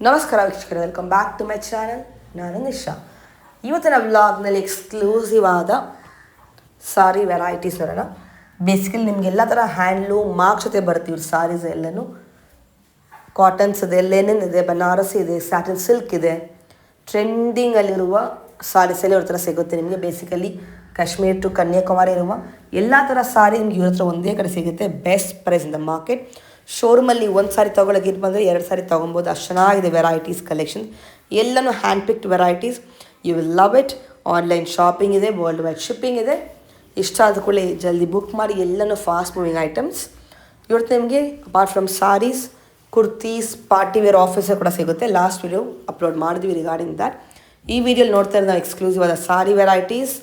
ನಮಸ್ಕಾರ ವೀಕ್ಷಕರೇ, welcome back to my channel. ನಾನು ನಿಶಾ. ಇವತ್ತಿನ ವ್ಲಾಗ್ನಲ್ಲಿ ಎಕ್ಸ್ಕ್ಲೂಸಿವ್ ಆದ ಸಾರಿ ವೆರೈಟೀಸ್ ನೋಡೋಣ. ಬೇಸಿಕಲಿ ನಿಮಗೆಲ್ಲ ಥರ ಹ್ಯಾಂಡ್ಲೂಮ್ ಮಾರ್ಕ್ ಜೊತೆ ಬರುತ್ತೆ ಇವ್ರ ಸಾರೀಸ್ ಎಲ್ಲನೂ. ಕಾಟನ್ಸ್ ಇದೆ, ಲೆನಿನ್ ಇದೆ, ಬನಾರಸಿ ಇದೆ, ಸ್ಯಾಟಿನ್ ಸಿಲ್ಕ್ ಇದೆ. ಟ್ರೆಂಡಿಂಗಲ್ಲಿರುವ ಸಾರೀಸಲ್ಲಿ ಇವ್ರ ಥರ ಸಿಗುತ್ತೆ ನಿಮಗೆ. ಬೇಸಿಕಲಿ ಕಾಶ್ಮೀರ್ ಟು ಕನ್ಯಾಕುಮಾರಿ ಇರುವ ಎಲ್ಲ ಥರ ಸಾರಿ ನಿಮ್ಗೆ ಇವ್ರ ಹತ್ರ ಒಂದೇ ಕಡೆ ಸಿಗುತ್ತೆ. Best price in the market. ಶೋರೂಮಲ್ಲಿ ಒಂದು ಸಾರಿ ತೊಗೊಳಕ್ಕೆ ಬಂದರೆ 2 ಸಾರಿ ತೊಗೊಬೋದು. ಅಷ್ಟು ಚೆನ್ನಾಗಿದೆ ವೆರೈಟೀಸ್ ಕಲೆಕ್ಷನ್. ಎಲ್ಲನೂ handpicked varieties. You will love it. Online shopping ಇದೆ, ವರ್ಲ್ಡ್ ವೈಡ್ ಶಿಪ್ಪಿಂಗ್ ಇದೆ. ಇಷ್ಟ ಆದ ಕೂಡ ಜಲ್ದಿ ಬುಕ್ ಮಾಡಿ. ಎಲ್ಲನೂ ಫಾಸ್ಟ್ ಮೂವಿಂಗ್ ಐಟಮ್ಸ್. ಇವತ್ತು ನಿಮಗೆ apart from saris, kurtis, party wear, office wear ಕೂಡ ಸಿಗುತ್ತೆ. ಲಾಸ್ಟ್ ವಿಡಿಯೋ ಅಪ್ಲೋಡ್ ಮಾಡಿದ್ವಿ ರಿಗಾರ್ಡಿಂಗ್ ದ್ಯಾಟ್. ಈ ವಿಡಿಯೋಲಿ ನೋಡ್ತಾ ಇರೋದು ನಾವು ಎಕ್ಸ್ಕ್ಲೂಸಿವ್ ಆದ ಸಾರಿ ವೆರೈಟೀಸ್.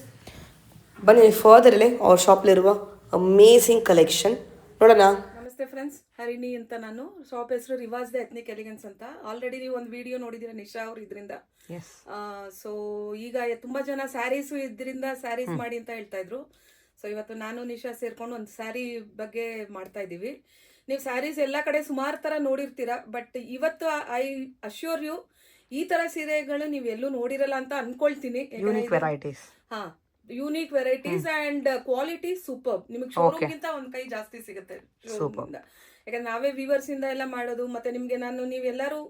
ಬನ್ನಿ ಫರ್ದರ್ ಇಲ್ಲೇ ಅವ್ರ ಶಾಪ್ಲಿರುವ ಅಮೇಸಿಂಗ್ ಕಲೆಕ್ಷನ್ ನೋಡೋಣ. ನಮಸ್ತೆ ಫ್ರೆಂಡ್ಸ್, ಹರಿಣಿ ಅಂತ. ನಾನು ಶಾಪ್ ಹೆಸರು ರಿವಾಜ್ ದ ಎಥ್ನಿಕ್ ಎಲಿಗೆನ್ಸ್ ಅಂತ. ಆಲ್ರೆಡಿ ನೀವು ಒಂದು ವಿಡಿಯೋ ನೋಡಿದ್ದೀರಾ ನಿಶಾ ಅವ್ರು ಇದರಿಂದ. ಸೊ ಈಗ ತುಂಬಾ ಜನ ಸ್ಯಾರೀಸ್ ಇದರಿಂದ ಸ್ಯಾರೀಸ್ ಮಾಡಿ ಅಂತ ಹೇಳ್ತಾ ಇದ್ರು. ಸೊ ಇವತ್ತು ನಾನು ನಿಶಾ ಸೇರ್ಕೊಂಡು ಒಂದು ಸ್ಯಾರಿ ಬಗ್ಗೆ ಮಾಡ್ತಾ ಇದ್ದೀವಿ. ನೀವು ಸ್ಯಾರೀಸ್ ಎಲ್ಲ ಕಡೆ ಸುಮಾರು ತರ ನೋಡಿರ್ತೀರಾ, ಬಟ್ ಇವತ್ತು ಐ ಅಶ್ಯೂರ್ ಯು ಈ ತರ ಸೀರೆಗಳು ನೀವು ಎಲ್ಲೂ ನೋಡಿರಲ್ಲ ಅಂತ ಅನ್ಕೊಳ್ತೀನಿ. ಹಾ, unique varieties and quality super. ನಿಮಗೆ ಶೋರೂಮ್ ಗಿಂತ ಒಂದ್ ಕೈ ಜಾಸ್ತಿ ಸಿಗುತ್ತೆ ಶೋರೂಮ್. ಯಾಕಂದ್ರೆ ನಾವೇ ವಿವರ್ಸ್ ಇಂದ ಎಲ್ಲ ಮಾಡೋದು. ಮತ್ತೆ ನಿಮ್ಗೆ ನೀವೆಲ್ಲರೂ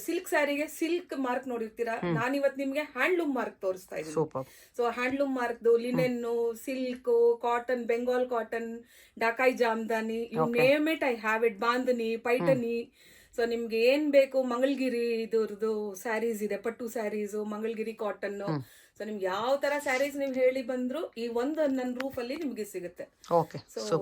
ಸಿಲ್ಕ್ ಸ್ಯಾರಿಗೆ ಸಿಲ್ಕ್ ಮಾರ್ಕ್ ನೋಡಿರ್ತೀರಾ. ನಾನು ಇವತ್ತು ನಿಮ್ಗೆ ಹ್ಯಾಂಡ್ಲೂಮ್ ಮಾರ್ಕ್ ತೋರಿಸ್ತಾ ಇದ್ದೀನಿ. ಸೊ ಹ್ಯಾಂಡ್ಲೂಮ್ ಮಾರ್ಕ್ದು linen, silk, cotton, Bengal cotton, Dhakai Jamdani, you name it I have it. Bandhani, Paithani. So ನಿಮ್ಗೆ ಏನ್ ಬೇಕು, ಮಂಗಲ್ಗಿರಿ ಇದ್ರದ್ದು ಸ್ಯಾರೀಸ್ ಇದೆ, ಪಟ್ಟು ಸ್ಯಾರೀಸು, ಮಂಗಲ್ಗಿರಿ ಕಾಟನ್. ಸೊ ನಿಮ್ಗೆ ಯಾವ ತರ ಸ್ಯಾರೀಸ್ ನೀವು ಹೇಳಿ ಬಂದ್ರು ಈ ಒಂದು ನನ್ನ ರೂಫ್ ಅಲ್ಲಿ ನಿಮ್ಗೆ ಸಿಗುತ್ತೆ. ಸೊ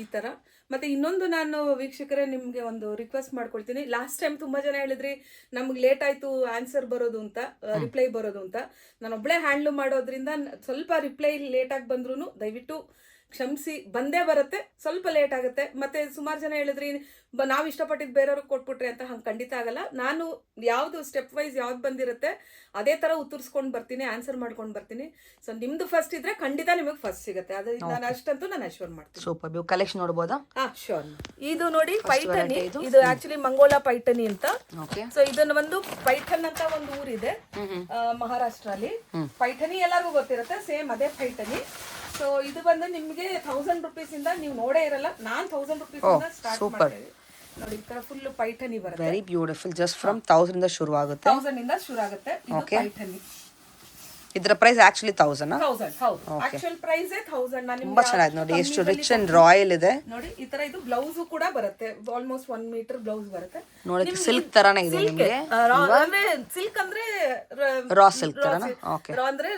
ಈ ತರ. ಮತ್ತೆ ಇನ್ನೊಂದು ನಾನು ವೀಕ್ಷಕರೇ ನಿಮ್ಗೆ ಒಂದು ರಿಕ್ವೆಸ್ಟ್ ಮಾಡ್ಕೊಳ್ತೀನಿ. ಲಾಸ್ಟ್ ಟೈಮ್ ತುಂಬಾ ಜನ ಹೇಳಿದ್ರಿ ನಮ್ಗೆ ಲೇಟ್ ಆಯ್ತು ಆನ್ಸರ್ ಬರೋದು ಅಂತ, ರಿಪ್ಲೈ ಬರೋದು ಅಂತ. ನಾನು ಒಬ್ಳೆ ಹ್ಯಾಂಡ್ಲ್ ಮಾಡೋದ್ರಿಂದ ಸ್ವಲ್ಪ ರಿಪ್ಲೈ ಲೇಟ್ ಆಗಿ ಬಂದ್ರು ದಯವಿಟ್ಟು ಕ್ಷಮಿಸಿ. ಬಂದೇ ಬರುತ್ತೆ, ಸ್ವಲ್ಪ ಲೇಟ್ ಆಗುತ್ತೆ. ಮತ್ತೆ ಸುಮಾರು ಜನ ಹೇಳಿದ್ರಿ ನಾವ್ ಇಷ್ಟಪಟ್ಟಿದ್ ಬೇರೆಯವ್ರಿಗೆ ಕೊಟ್ಬಿಟ್ರಿ ಅಂತ. ಹಂಗೆ ಖಂಡಿತ ಆಗಲ್ಲ. ನಾನು ಯಾವ್ದು ಸ್ಟೆಪ್ ವೈಸ್ ಯಾವ್ದು ಬಂದಿರುತ್ತೆ ಅದೇ ತರ ಉತ್ತರಿಸ್ಕೊಂಡು ಬರ್ತೀನಿ, ಆನ್ಸರ್ ಮಾಡ್ಕೊಂಡು ಬರ್ತೀನಿ. ಸೊ ನಿಮ್ದು ಫಸ್ಟ್ ಇದ್ರೆ ಖಂಡಿತ ನಿಮಗೆ ಫಸ್ಟ್ ಸಿಗುತ್ತೆ. ಅದು ನಾನು ಅಷ್ಟಂತೂ ನಾನು ಅಶ್ಯೂರ್ ಮಾಡ್ತೀನಿ. ಸೂಪರ್. ಕಲೆಕ್ಷನ್ ನೋಡಬಹುದಾ? ಶೋರ್. ಇದು ನೋಡಿ ಪೈಠನಿ. ಇದು ಆಕ್ಚುಲಿ ಮಂಗೋಲಾ ಪೈಠನಿ ಅಂತ. ಸೊ ಇದನ್ನ ಒಂದು ಪೈಠನ್ ಅಂತ ಒಂದು ಊರಿದೆ ಮಹಾರಾಷ್ಟ್ರ ಅಲ್ಲಿ. ಪೈಠನಿ ಎಲ್ಲರಿಗೂ ಗೊತ್ತಿರುತ್ತೆ, ಸೇಮ್ ಅದೇ ಪೈಠನಿ. ಸೊ ಇದು ಬಂದು ನಿಮ್ಗೆ 1000 ರೂಪೀಸ್ ಇಂದ ನೀವು ನೋಡೇ ಇರಲ್ಲ. ನಾನ್ 1000 ರೂಪೀಸ್ ಇಂದ ಸ್ಟಾರ್ಟ್ ಮಾಡ್ತೀನಿ. ನೋಡಿ ಈ ತರ ಫುಲ್ ಪೈಠನಿ ಬರುತ್ತೆ. Very beautiful. ಜಸ್ಟ್ ಫ್ರಮ್ 1000 ಇಂದ ಶುರು ಆಗುತ್ತೆ. 1000 ಇಂದ ಶುರು ಆಗುತ್ತೆ ಇದು ಪೈಠನಿ. ಇದರ ಪ್ರೈಸ್ ಆಕ್ಚುಲಿ 1000. ಹೌದು, ಆಕ್ಚುಯಲ್ ಪ್ರೈಸ್ 1000. ನಾನು ತುಂಬಾ ಚೆನ್ನಾಗಿದೆ ನೋಡಿ, ಎಷ್ಟು ರಿಚ್ ಅಂಡ್ ರಾಯಲ್ ಇದೆ ನೋಡಿ. ಈ ತರ ಇದು ಬ್ಲೌಸ್ ಕೂಡ ಬರುತ್ತೆ. ಆಲ್ಮೋಸ್ಟ್ 1 ಮೀಟರ್ ಬ್ಲೌಸ್ ಬರುತ್ತೆ. ನೋಡಿ ಸಿಲ್ಕ್ ತರಾನೇ ಇದೆ ನಿಮಗೆ. ಅಂದ್ರೆ ಸಿಲ್ಕ್ ಅಂದ್ರೆ ರಾ ಸಿಲ್ಕ್ ತರಾನ. ಓಕೆ. ರಾ ಅಂದ್ರೆ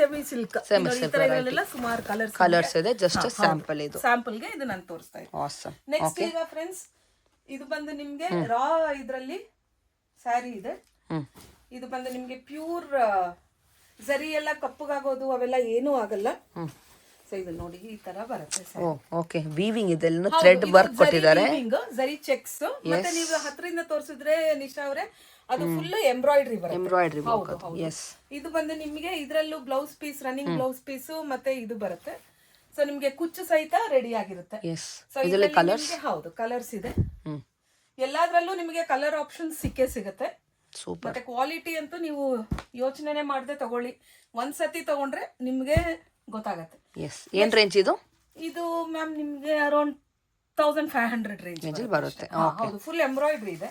ಸೆಮಿ ಸಿಲ್ಕ್. ಈ ತರ ಇದೆಲ್ಲ ಸುಮಾರು ಕಲರ್ಸ್ ಇದೆ. ಜಸ್ಟ್ ಸ್ಯಾಂಪಲ್ ಇದು. ಸ್ಯಾಂಪಲ್ ಗೆ ಇದು ನಾನು ತೋರಿಸ್ತಾ ಇದ್ದೀನಿ. ಆಸಮ್. ನೆಕ್ಸ್ಟ್ ಈಗ ಫ್ರೆಂಡ್ಸ್ ಇದು ಬಂದು ನಿಮ್ಗೆ ರಾ ಇದ್ರಲ್ಲಿ ಸ್ಯಾರಿ ಇದೆ. ಇದು ಬಂದು ನಿಮ್ಗೆ ಪ್ಯೂರ್ ಜರಿ ಎಲ್ಲ ಕಪ್ಪಗಾಗೋದು ಅವೆಲ್ಲ ಏನೂ ಆಗಲ್ಲ. ಸೊ ಇದು ನೋಡಿ ಈ ತರ ಬರುತ್ತೆ. ಓಕೆ. ವೀವಿಂಗ್ ಇದೆ, ಥ್ರೆಡ್ ವರ್ಕ್ ಕೊಟ್ಟಿದ್ದಾರೆ. ಜರಿ ಚೆಕ್ಸ್. ಮತ್ತೆ ನೀವು ಹತ್ರದಿಂದ ತೋರಿಸಿದ್ರೆ ನಿಶಾ ಅವರೇ ಅದು ಫುಲ್ ಎಂಬ್ರಾಯ್ಡ್ರಿ ಬರುತ್ತೆ. ಎಂಬ್ರಾಯ್ಡ್ರಿ. ಎಸ್. ಇದು ಬಂದು ನಿಮಗೆ ಇದರಲ್ಲೂ blouse piece, running blouse piece ಮತ್ತೆ ಇದು ಬರುತ್ತೆ. ಸೊ ನಿಮ್ಗೆ ಕುಚ್ಚು ಸಹಿತ ರೆಡಿ ಆಗಿರುತ್ತೆ. ಸೊ ಇದರಲ್ಲಿ ಕಲರ್ಸ್, ಹೌದು ಕಲರ್ಸ್ ಇದೆ. ಎಲ್ಲಾದ್ರಲ್ಲೂ ನಿಮಗೆ ಕಲರ್ ಆಪ್ಷನ್ ಸಿಗುತ್ತೆ. ಸೂಪರ್. ಮತ್ತೆ ಕ್ವಾಲಿಟಿ ಅಂತೂ ನೀವು ಯೋಚನೆ ಮಾಡದೆ ತಗೊಳ್ಳಿ. ಒಂದ್ಸತಿ ತಗೊಂಡ್ರೆ ನಿಮ್ಗೆ ಗೊತ್ತಾಗತ್ತೆ. ಏನ್ ರೇಂಜ್ ಇದು? ಇದು ಮ್ಯಾಮ್ ನಿಮ್ಗೆ ಅರೌಂಡ್ 1500 ರೇಂಜ್ ಬರುತ್ತೆ. ಹೌದು, ಫುಲ್ ಎಂಬ್ರಾಯ್ಡ್ರಿ ಇದೆ.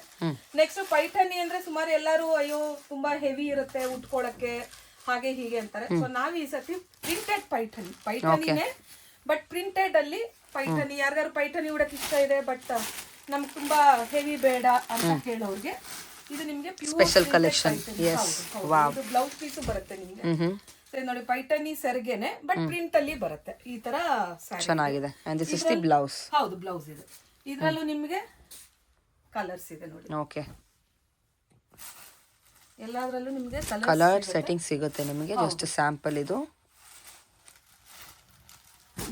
ನೆಕ್ಸ್ಟ್ ಪೈಠನಿ ಅಂದ್ರೆ ಸುಮಾರು ಎಲ್ಲರೂ ಅಯ್ಯೋ ತುಂಬಾ ಹೆವಿ ಇರುತ್ತೆ ಉಟ್ಕೊಳಕ್ಕೆ ಹಾಗೆ ಹೀಗೆ ಅಂತಾರೆ. ಸೊ ನಾವ್ ಈ ಸತಿ ಪ್ರಿಂಟೆಡ್ ಪೈಠನಿನೇ ಬಟ್ ಪ್ರಿಂಟೆಡ್ ಅಲ್ಲಿ ಪೈಠನಿ. ಯಾರ್ಯಾರು ಪೈಠನಿ ಉಡಕ್ ಇಷ್ಟ ಇದೆ ಬಟ್ ನಮ್ಗೆ ತುಂಬಾ ಹೆವಿ ಬೇಡ ಅಂತ ಹೇಳೋರ್ಗೆ ಇದು ನಿಮ್ಗೆ ಸ್ಪೆಷಲ್ ಕಲೆಕ್ಷನ್. ಇದು ಬ್ಲೌಸ್ ಪೀಸ್ ಬರುತ್ತೆ ನಿಮ್ಗೆ. ನೋಡಿ ಪೈಠನಿ ಸೆರ್ಗೆನೆ ಬಟ್ ಪ್ರಿಂಟ್ ಅಲ್ಲಿ ಬರುತ್ತೆ. ಈ ತರ ಚೆನ್ನಾಗಿದೆ. And this is the blouse. ಹೌದು, ಬ್ಲೌಸ್ ಇದೆ. ಇದರಲ್ಲೂ ನಿಮ್ಗೆ ಕಲರ್ಸ್ ಇದೆ ನೋಡಿ. ಓಕೆ. ಎಲ್ಲಾದ್ರಲ್ಲೂ ನಿಮ್ಗೆ ಕಲರ್ ಸೆಟ್ಟಿಂಗ್ ಸಿಗುತ್ತೆ ನಿಮಗೆ. ಜಸ್ಟ್ ಸ್ಯಾಂಪಲ್ ಇದು.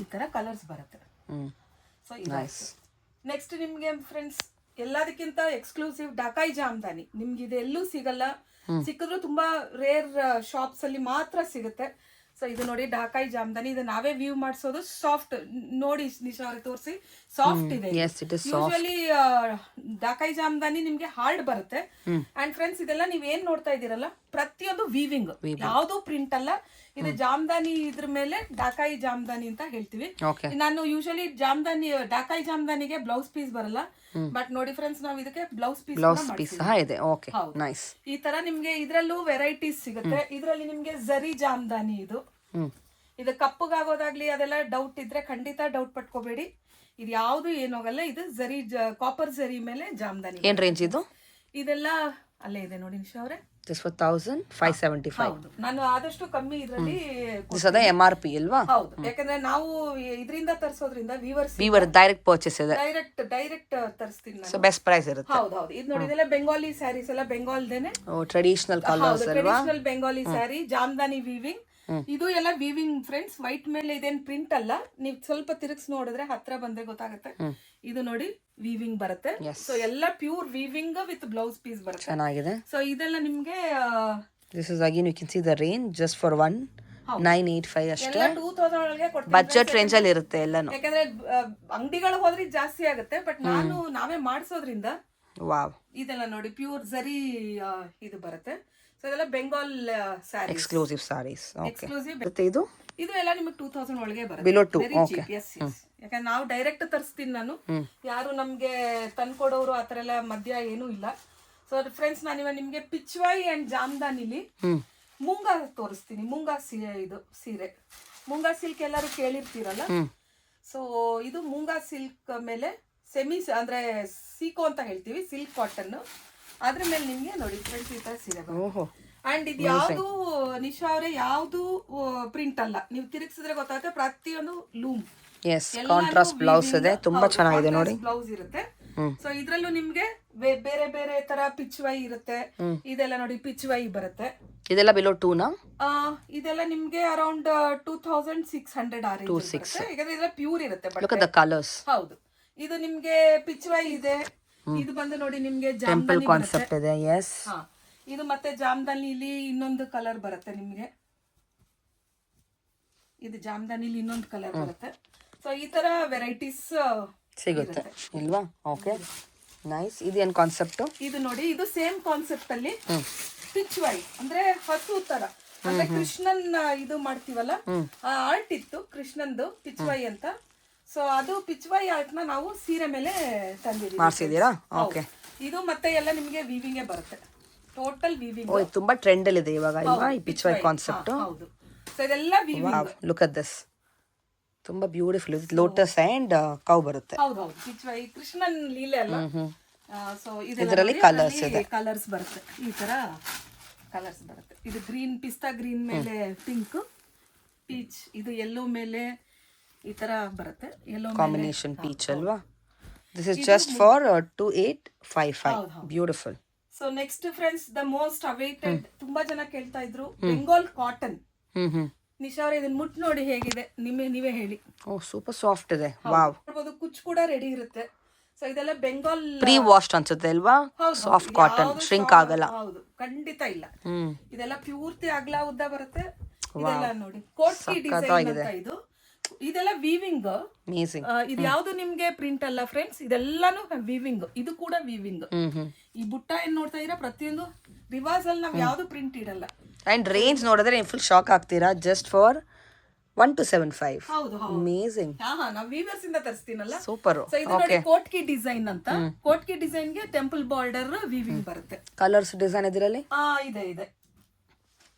ಈ ತರ ಕಲರ್ಸ್ ಬರುತ್ತೆ. ಸೊ ನೆಕ್ಸ್ಟ್ ನಿಮ್ಗೆ ಫ್ರೆಂಡ್ಸ್ ಎಲ್ಲದಕ್ಕಿಂತ ಎಕ್ಸ್ಕ್ಲೂಸಿವ್ ಡಾಕಾಯಿ ಜಾಮ್ದಾನಿ. ನಿಮ್ಗೆ ಇದೆಲ್ಲೂ ಸಿಗಲ್ಲ. ಸಿಕ್ಕಿದ್ರು ತುಂಬಾ ರೇರ್ ಶಾಪ್ಸ್ ಅಲ್ಲಿ ಮಾತ್ರ ಸಿಗುತ್ತೆ. ಸೊ ಸೊ ಇದು ನೋಡಿ ಢಾಕಾಯಿ ಜಾಮ್ದಾನಿ, ಇದು ನಾವೇ ವ್ಯೂ ಮಾಡಿಸೋದು. ಸಾಫ್ಟ್ ನೋಡಿ ನಿಶಾ ಅವ್ರಿಗೆ ತೋರಿಸಿ, ಸಾಫ್ಟ್ ಇದೆ. ಯೂಶುವಲಿ ಢಾಕಾಯಿ ಜಾಮ್ದಾನಿ ನಿಮ್ಗೆ ಹಾರ್ಡ್ ಬರುತ್ತೆ. ಅಂಡ್ ಫ್ರೆಂಡ್ಸ್ ಇದೆಲ್ಲ ನೀವ್ ಏನ್ ನೋಡ್ತಾ ಇದೀರಲ್ಲ, ಪ್ರತಿಯೊಂದು ವೀವಿಂಗ್, ಯಾವ್ದು ಪ್ರಿಂಟ್ ಅಲ್ಲ. ಇದು ಜಾಮ್ದಾನಿ ಇದ್ರ ಮೇಲೆ ಢಾಕಾಯಿ ಜಾಮ್ದಾನಿ ಅಂತ ಹೇಳ್ತೀವಿ. ನಾನು ಯೂಶುವಲಿ ಜಾಮ್ದಾನಿ ಢಾಕಾಯಿ ಜಾಮ್ದಾನಿಗೆ ಬ್ಲೌಸ್ ಪೀಸ್ ಬರಲ್ಲ, ಬಟ್ ನೋಡಿ ಫ್ರೆಂಡ್ಸ್ ನಾವ್ ಇದಕ್ಕೆ ಬ್ಲೌಸ್ ಪೀಸ್ ಇದೆ. Okay, nice. ಈ ತರ ನಿಮ್ಗೆ ಇದ್ರಲ್ಲೂ ವೆರೈಟೀಸ್ ಸಿಗುತ್ತೆ. ಇದ್ರಲ್ಲಿ ನಿಮ್ಗೆ ಝರಿ ಜಾಮ್ದಾನಿ, ಇದು ಕಪ್ಪಗಾಗೋದಾಗ್ಲಿ ಅದೆಲ್ಲ ಡೌಟ್ ಇದ್ರೆ ಖಂಡಿತ ಡೌಟ್ ಪಟ್ಕೋಬೇಡಿ. ಇದು ಯಾವ್ದು ಏನೋಗಲ್ಲ. ಇದು ಝರಿ ಕಾಪರ್ ಝರಿ ಮೇಲೆ ಜಾಮ್ದಾನಿ. ಏನ್ ರೇಂಜ್ ಇದು? ಇದೆಲ್ಲ ಅಲ್ಲೇ ಇದೆ ನೋಡಿ ನಿಶಾ ಅವರೇ, Just for 1,575. ಹೌದು. ನಾನು ಆದಷ್ಟು ಕಮ್ಮಿ ಇದ್ರಲ್ಲಿ MRP ಅಲ್ವಾ? ಹೌದು, ಯಾಕಂದ್ರೆ ನಾವು ಇದರಿಂದ ತರಿಸೋದ್ರಿಂದ ವೀವರ್ ಡೈರೆಕ್ಟ್ ಪರ್ಚೇಸ್ ಇದೆ, ಡೈರೆಕ್ಟ್ ತರಿಸ್ತೀನಿ ನಾನು. ಸೊ ಬೆಸ್ಟ್ ಪ್ರೈಸ್ ಇರುತ್ತೆ. ಹೌದು. ಇದು ನೋಡಿ, ಇದೆಲ್ಲ ಬೆಂಗಾಲಿ ಸ್ಯಾರೀಸ್ ಎಲ್ಲ ಬೆಂಗಾಲ್ದೇನೆ, ಟ್ರೆಡಿಷನಲ್ ಕಲರ್ಸ್ ಅಲ್ವಾ? Traditional Bengali sari, Jamdani weaving. ಇದು ಎಲ್ಲ ವೀವಿಂಗ್ ಫ್ರೆಂಡ್ಸ್, ವೈಟ್ ಮೇಲೆ ಇದೇನ್ ಪ್ರಿಂಟ್ ಅಲ್ಲ. ನೀವು ಸ್ವಲ್ಪ ತಿರುಗಿಸಿ ನೋಡಿದ್ರೆ ಹತ್ರ ಬಂದ್ರೆ ಗೊತ್ತಾಗುತ್ತೆ. ಇದು ನೋಡಿ ವೀವಿಂಗ್ ಬರುತ್ತೆ. ಸೊ ಎಲ್ಲ pure weaving with blouse piece ಬರುತ್ತೆ. ಚೆನ್ನಾಗಿದೆ. ಸೊ ಇದೆಲ್ಲ ನಿಮ್ಗೆ this is again you can see the range just for 1985 ಅಷ್ಟೇ. 2000 ಒಳಗೆ ಕೊಡ್ತೀನಿ. ಬಜೆಟ್ ರೇಂಜ್ ಅಲ್ಲಿ ಇರುತ್ತೆ ಎಲ್ಲಾನು. ಯಾಕಂದ್ರೆ ಅಂಗಡಿಗಳು ಹೋದ್ರೆ ಜಾಸ್ತಿ ಆಗುತ್ತೆ, ಬಟ್ ನಾವೇ ಮಾಡಿಸೋದ್ರಿಂದ ವಾವ್. ಇದೆಲ್ಲ ನೋಡಿ ಪ್ಯೂರ್ ಝರಿ ಇದು ಬರುತ್ತೆ. ಸೊ ಇದೆಲ್ಲ ಬೆಂಗಾಲ್ ಸ್ಯಾರೀಸ್, ಎಕ್ಸ್ಕ್ಲೂಸಿವ್ ಸಾರೀಸ್. ಎಕ್ಸ್ಕ್ಲೂಸಿವ್. ಇದು ಎಲ್ಲ ನಿಮಗೆ 2000 ಒಳಗೆ ಬರುತ್ತೆ. ಬಿಲೋ 2. ಓಕೆ. ಯಾಕಂದ್ರೆ ನಾವು ಡೈರೆಕ್ಟ್ ತರಿಸ್ತೀನಿ ನಾನು, ಯಾರು ನಮ್ಗೆ ತಂದ್ಕೊಡೋರು ಆತರ ಎಲ್ಲ ಮಧ್ಯ ಏನೂ ಇಲ್ಲ. ಸೊ ಫ್ರೆಂಡ್ಸ್, ನಾನು ನಿಮ್ಗೆ ಪಿಚ್ವಾಯಿ ಅಂಡ್ ಜಾಮ್ದಾನಿಲಿ ಮುಂಗಾ ತೋರಿಸ್ತೀನಿ. ಮುಂಗಾ ಇದು ಸೀರೆ, ಮುಂಗಾ ಸಿಲ್ಕ್ ಎಲ್ಲರೂ ಕೇಳಿರ್ತೀರಲ್ಲ. ಸೊ ಇದು ಮುಂಗಾ ಸಿಲ್ಕ್ ಮೇಲೆ ಸೆಮಿ ಅಂದ್ರೆ ಸೀಕೋ ಅಂತ ಹೇಳ್ತೀವಿ, ಸಿಲ್ಕ್ ಕಾಟನ್. ಅದ್ರ ಮೇಲೆ ನಿಮ್ಗೆ ನೋಡಿ ಫ್ರೆಂಡ್ಸ್ ಈ ತರ ಸೀರೆ ಬರುತ್ತೆ. ಅಂಡ್ ಇದು ಯಾವ್ದು ನಿಶಾ ಅವರೇ, ಯಾವ್ದು ಪ್ರಿಂಟ್ ಅಲ್ಲ. ನೀವು ತಿರುಗಿಸಿದ್ರೆ ಗೊತ್ತಾಗುತ್ತೆ, ಪ್ರತಿಯೊಂದು ಲೂಮ್. ಕಾಂಟ್ರಾಸ್ಟ್ ಬ್ಲೌಸ್ ಇದೆ, ತುಂಬಾ ಚೆನ್ನಾಗಿದೆ ನೋಡಿ. ಬ್ಲೌಸ್ ಇರುತ್ತೆ. ಸೊ ಇದ್ರಲ್ಲೂ ನಿಮ್ಗೆ ಬೇರೆ ಬೇರೆ ತರ ಪಿಚ್ವೈ ಇರುತ್ತೆ. ಇದೆಲ್ಲ ನೋಡಿ ಪಿಚ್ವೈ ಬರುತ್ತೆ. ಇದೆಲ್ಲ ಬಿಲೋ 2 ಇದೆಲ್ಲ ನಿಮ್ಗೆ ಅರೌಂಡ್ 2600 ಆ ರೇಂಜ್ ಬರುತ್ತೆ. ಯಾಕಂದ್ರೆ ಇದೆಲ್ಲ ಪ್ಯೂರ್ ಇರುತ್ತೆ. Look at the colours. ಹೌದು. ಇದು ನಿಮ್ಗೆ ಪಿಚ್ವೈ ಇದೆ. ಇದು ಬಂದು ನೋಡಿ ನಿಮ್ಗೆ ಟೆಂಪಲ್ ಕಾನ್ಸೆಪ್ಟ್ ಇದೆ. ಎಸ್. ಇದು ಮತ್ತೆ ಜಾಮ್ದಾನಿಲಿ ಇನ್ನೊಂದು ಕಲರ್ ಬರುತ್ತೆ ನಿಮ್ಗೆ. ಇದು ಜಾಮ್ದಾನಿಲಿ ಇನ್ನೊಂದು ಕಲರ್ ಬರುತ್ತೆ. ಸೊ ಈ ತರ ವೆರೈಟೀಸ್ ಸಿಗುತ್ತೆ ಇಲ್ವಾ? Okay, nice. ಇದೇನ್ ಕಾನ್ಸೆಪ್ಟ್? ಇದು ನೋಡಿ, ಇದು ಸೇಮ್ ಕಾನ್ಸೆಪ್ಟ್ ಅಲ್ಲಿ ಪಿಚ್ವೈ ಅಂದ್ರೆ ಹಸು ತರ, ಅಂದ್ರೆ ಕೃಷ್ಣನ್ ಇದು ಮಾಡ್ತೀವಲ್ಲ, ಆ ಆರ್ಟ್ ಇತ್ತು ಕೃಷ್ಣನ್ದು ಪಿಚ್ವೈ ಅಂತ. ಸೊ ಅದು ಪಿಚ್ವೈ ಆರ್ಟ್ ನ ನಾವು ಸೀರೆ ಮೇಲೆ ಮಾಡ್ಸಿದೀರಾ? ಓಕೆ. ಇದು ಮತ್ತೆ ಎಲ್ಲ ನಿಮ್ಗೆ ವೀವಿಂಗ್ ಬರುತ್ತೆ, ಟೋಟಲ್ ವೀವಿಂಗ್. ಓ, ತುಂಬಾ ಟ್ರೆಂಡ್ ಅಲ್ಲಿ ಇದೆ ಇವಾಗ ಅಲ್ವಾ ಈ ಪಿಚ್ವೈ ಕಾನ್ಸೆಪ್ಟ್? ಹೌದು. ಸೊ ಇದೆಲ್ಲ ವೀವಿಂಗ್. ಲುಕ್ ಅಟ್ ದಿಸ್, ತುಂಬಾ ಬ್ಯೂಟಿಫುಲ್. ಲೋಟಸ್ ಅಂಡ್ ಕೌ ಬರುತ್ತೆ. ಹೌದು ಹೌದು, ಪಿಚ್ವೈ ಕೃಷ್ಣನ್ ಲೀಲೆ ಅಲ್ಲ. ಸೊ ಇದರಲ್ಲಿ ಕಲರ್ಸ್ ಇದೆ, ಕಲರ್ಸ್ ಬರುತ್ತೆ. ಈ ತರ ಕಲರ್ಸ್ ಬರುತ್ತೆ. ಇದು ಗ್ರೀನ್, ಪಿಸ್ತಾ ಗ್ರೀನ್ ಮೇಲೆ ಪಿಂಕ್, ಪೀಚ್, ಇದು ಯೆಲ್ಲೋ ಮೇಲೆ ಈ ತರ ಬರುತ್ತೆ. ಯೆಲ್ಲೋ ಕಾಂಬಿನೇಷನ್ ಪೀಚ್ ಅಲ್ವಾ? This is just for 2855. Beautiful. So next friends, the most awaited, ತುಂಬಾ ಜನ ಕೇಳ್ತಾ ಇದ್ರು, ಬೆಂಗಾಲ್ ಕಾಟನ್. ನಿಶಾ ಅವ್ರೆ, ಇದನ್ನ ಮುಟ್ ನೋಡಿ ಹೇಗಿದೆ, ನೀವೇ ಹೇಳಿ. ಓ, ಸೂಪರ್ ಸಾಫ್ಟ್ ಇದೆ. ವಾವ್. ಕುಚ್ ಕೂಡ ರೆಡಿ ಇರುತ್ತೆ. ಸೊ ಇದೆಲ್ಲ ಬೆಂಗಾಲ್ ಪ್ರೀ ವಾಶ್ಡ್ ಅನ್ಸುತ್ತೆ ಅಲ್ವಾ? ಸಾಫ್ಟ್ ಕಾಟನ್, ಶ್ರಿಂಕ್ ಆಗಲ್ಲ. ಹೌದು, ಖಂಡಿತ ಇಲ್ಲ. ಇದೆಲ್ಲ ಪ್ಯೂರ್ತಿ ಅಗಲ ಉದ್ದ ಬರುತ್ತೆ. ಇದೆಲ್ಲ ನೋಡಿ ಕೋಟ್ಕಿ ಡಿಸೈನ್ ಅಂತ. ಇದೆಲ್ಲ ವೀವಿಂಗ್. ಇದು ಯಾವ್ದು ನಿಮ್ಗೆ ಪ್ರಿಂಟ್ ಅಲ್ಲ ಫ್ರೆಂಡ್ಸ್, ಇದೆಲ್ಲಾನು ವೀವಿಂಗ್. ಇದು ಕೂಡ ವೀವಿಂಗ್. ಈ ಬುಟ್ಟ ಏನ್ ನೋಡ್ತಾ ಇದೀರಾ, ಪ್ರತಿಯೊಂದು ರಿವಾಜ್ ಅಲ್ಲಿ ನಾವ್ ಯಾವ್ದು ಪ್ರಿಂಟ್ ಇಡಲ್ಲ. ಅಂಡ್ ರೇಂಜ್ ನೋಡಿದ್ರೆ ನೀವು ಫುಲ್ ಶಾಕ್ ಆಗ್ತೀರಾ. Just for 1275. ಹೌದು, ಅಮೇಜಿಂಗ್. ನಾವು ವೀವರ್ಸ್ ಇಂದ ತರಿಸ್ತೀನಲ್ಲ, ಸೂಪರ್. ಸೊ ಇದು ನೋಡಿ ಕೋಟ್ಕಿ ಡಿಸೈನ್ ಅಂತ. ಕೋಟ್ಕಿ ಡಿಸೈನ್ ಗೆ ಟೆಂಪಲ್ ಬಾರ್ಡರ್ ವೀವಿಂಗ್ ಬರುತ್ತೆ. ಕಲರ್ಸ್ ಡಿಸೈನ್ ಇದರಲ್ಲಿ ಇದೆ.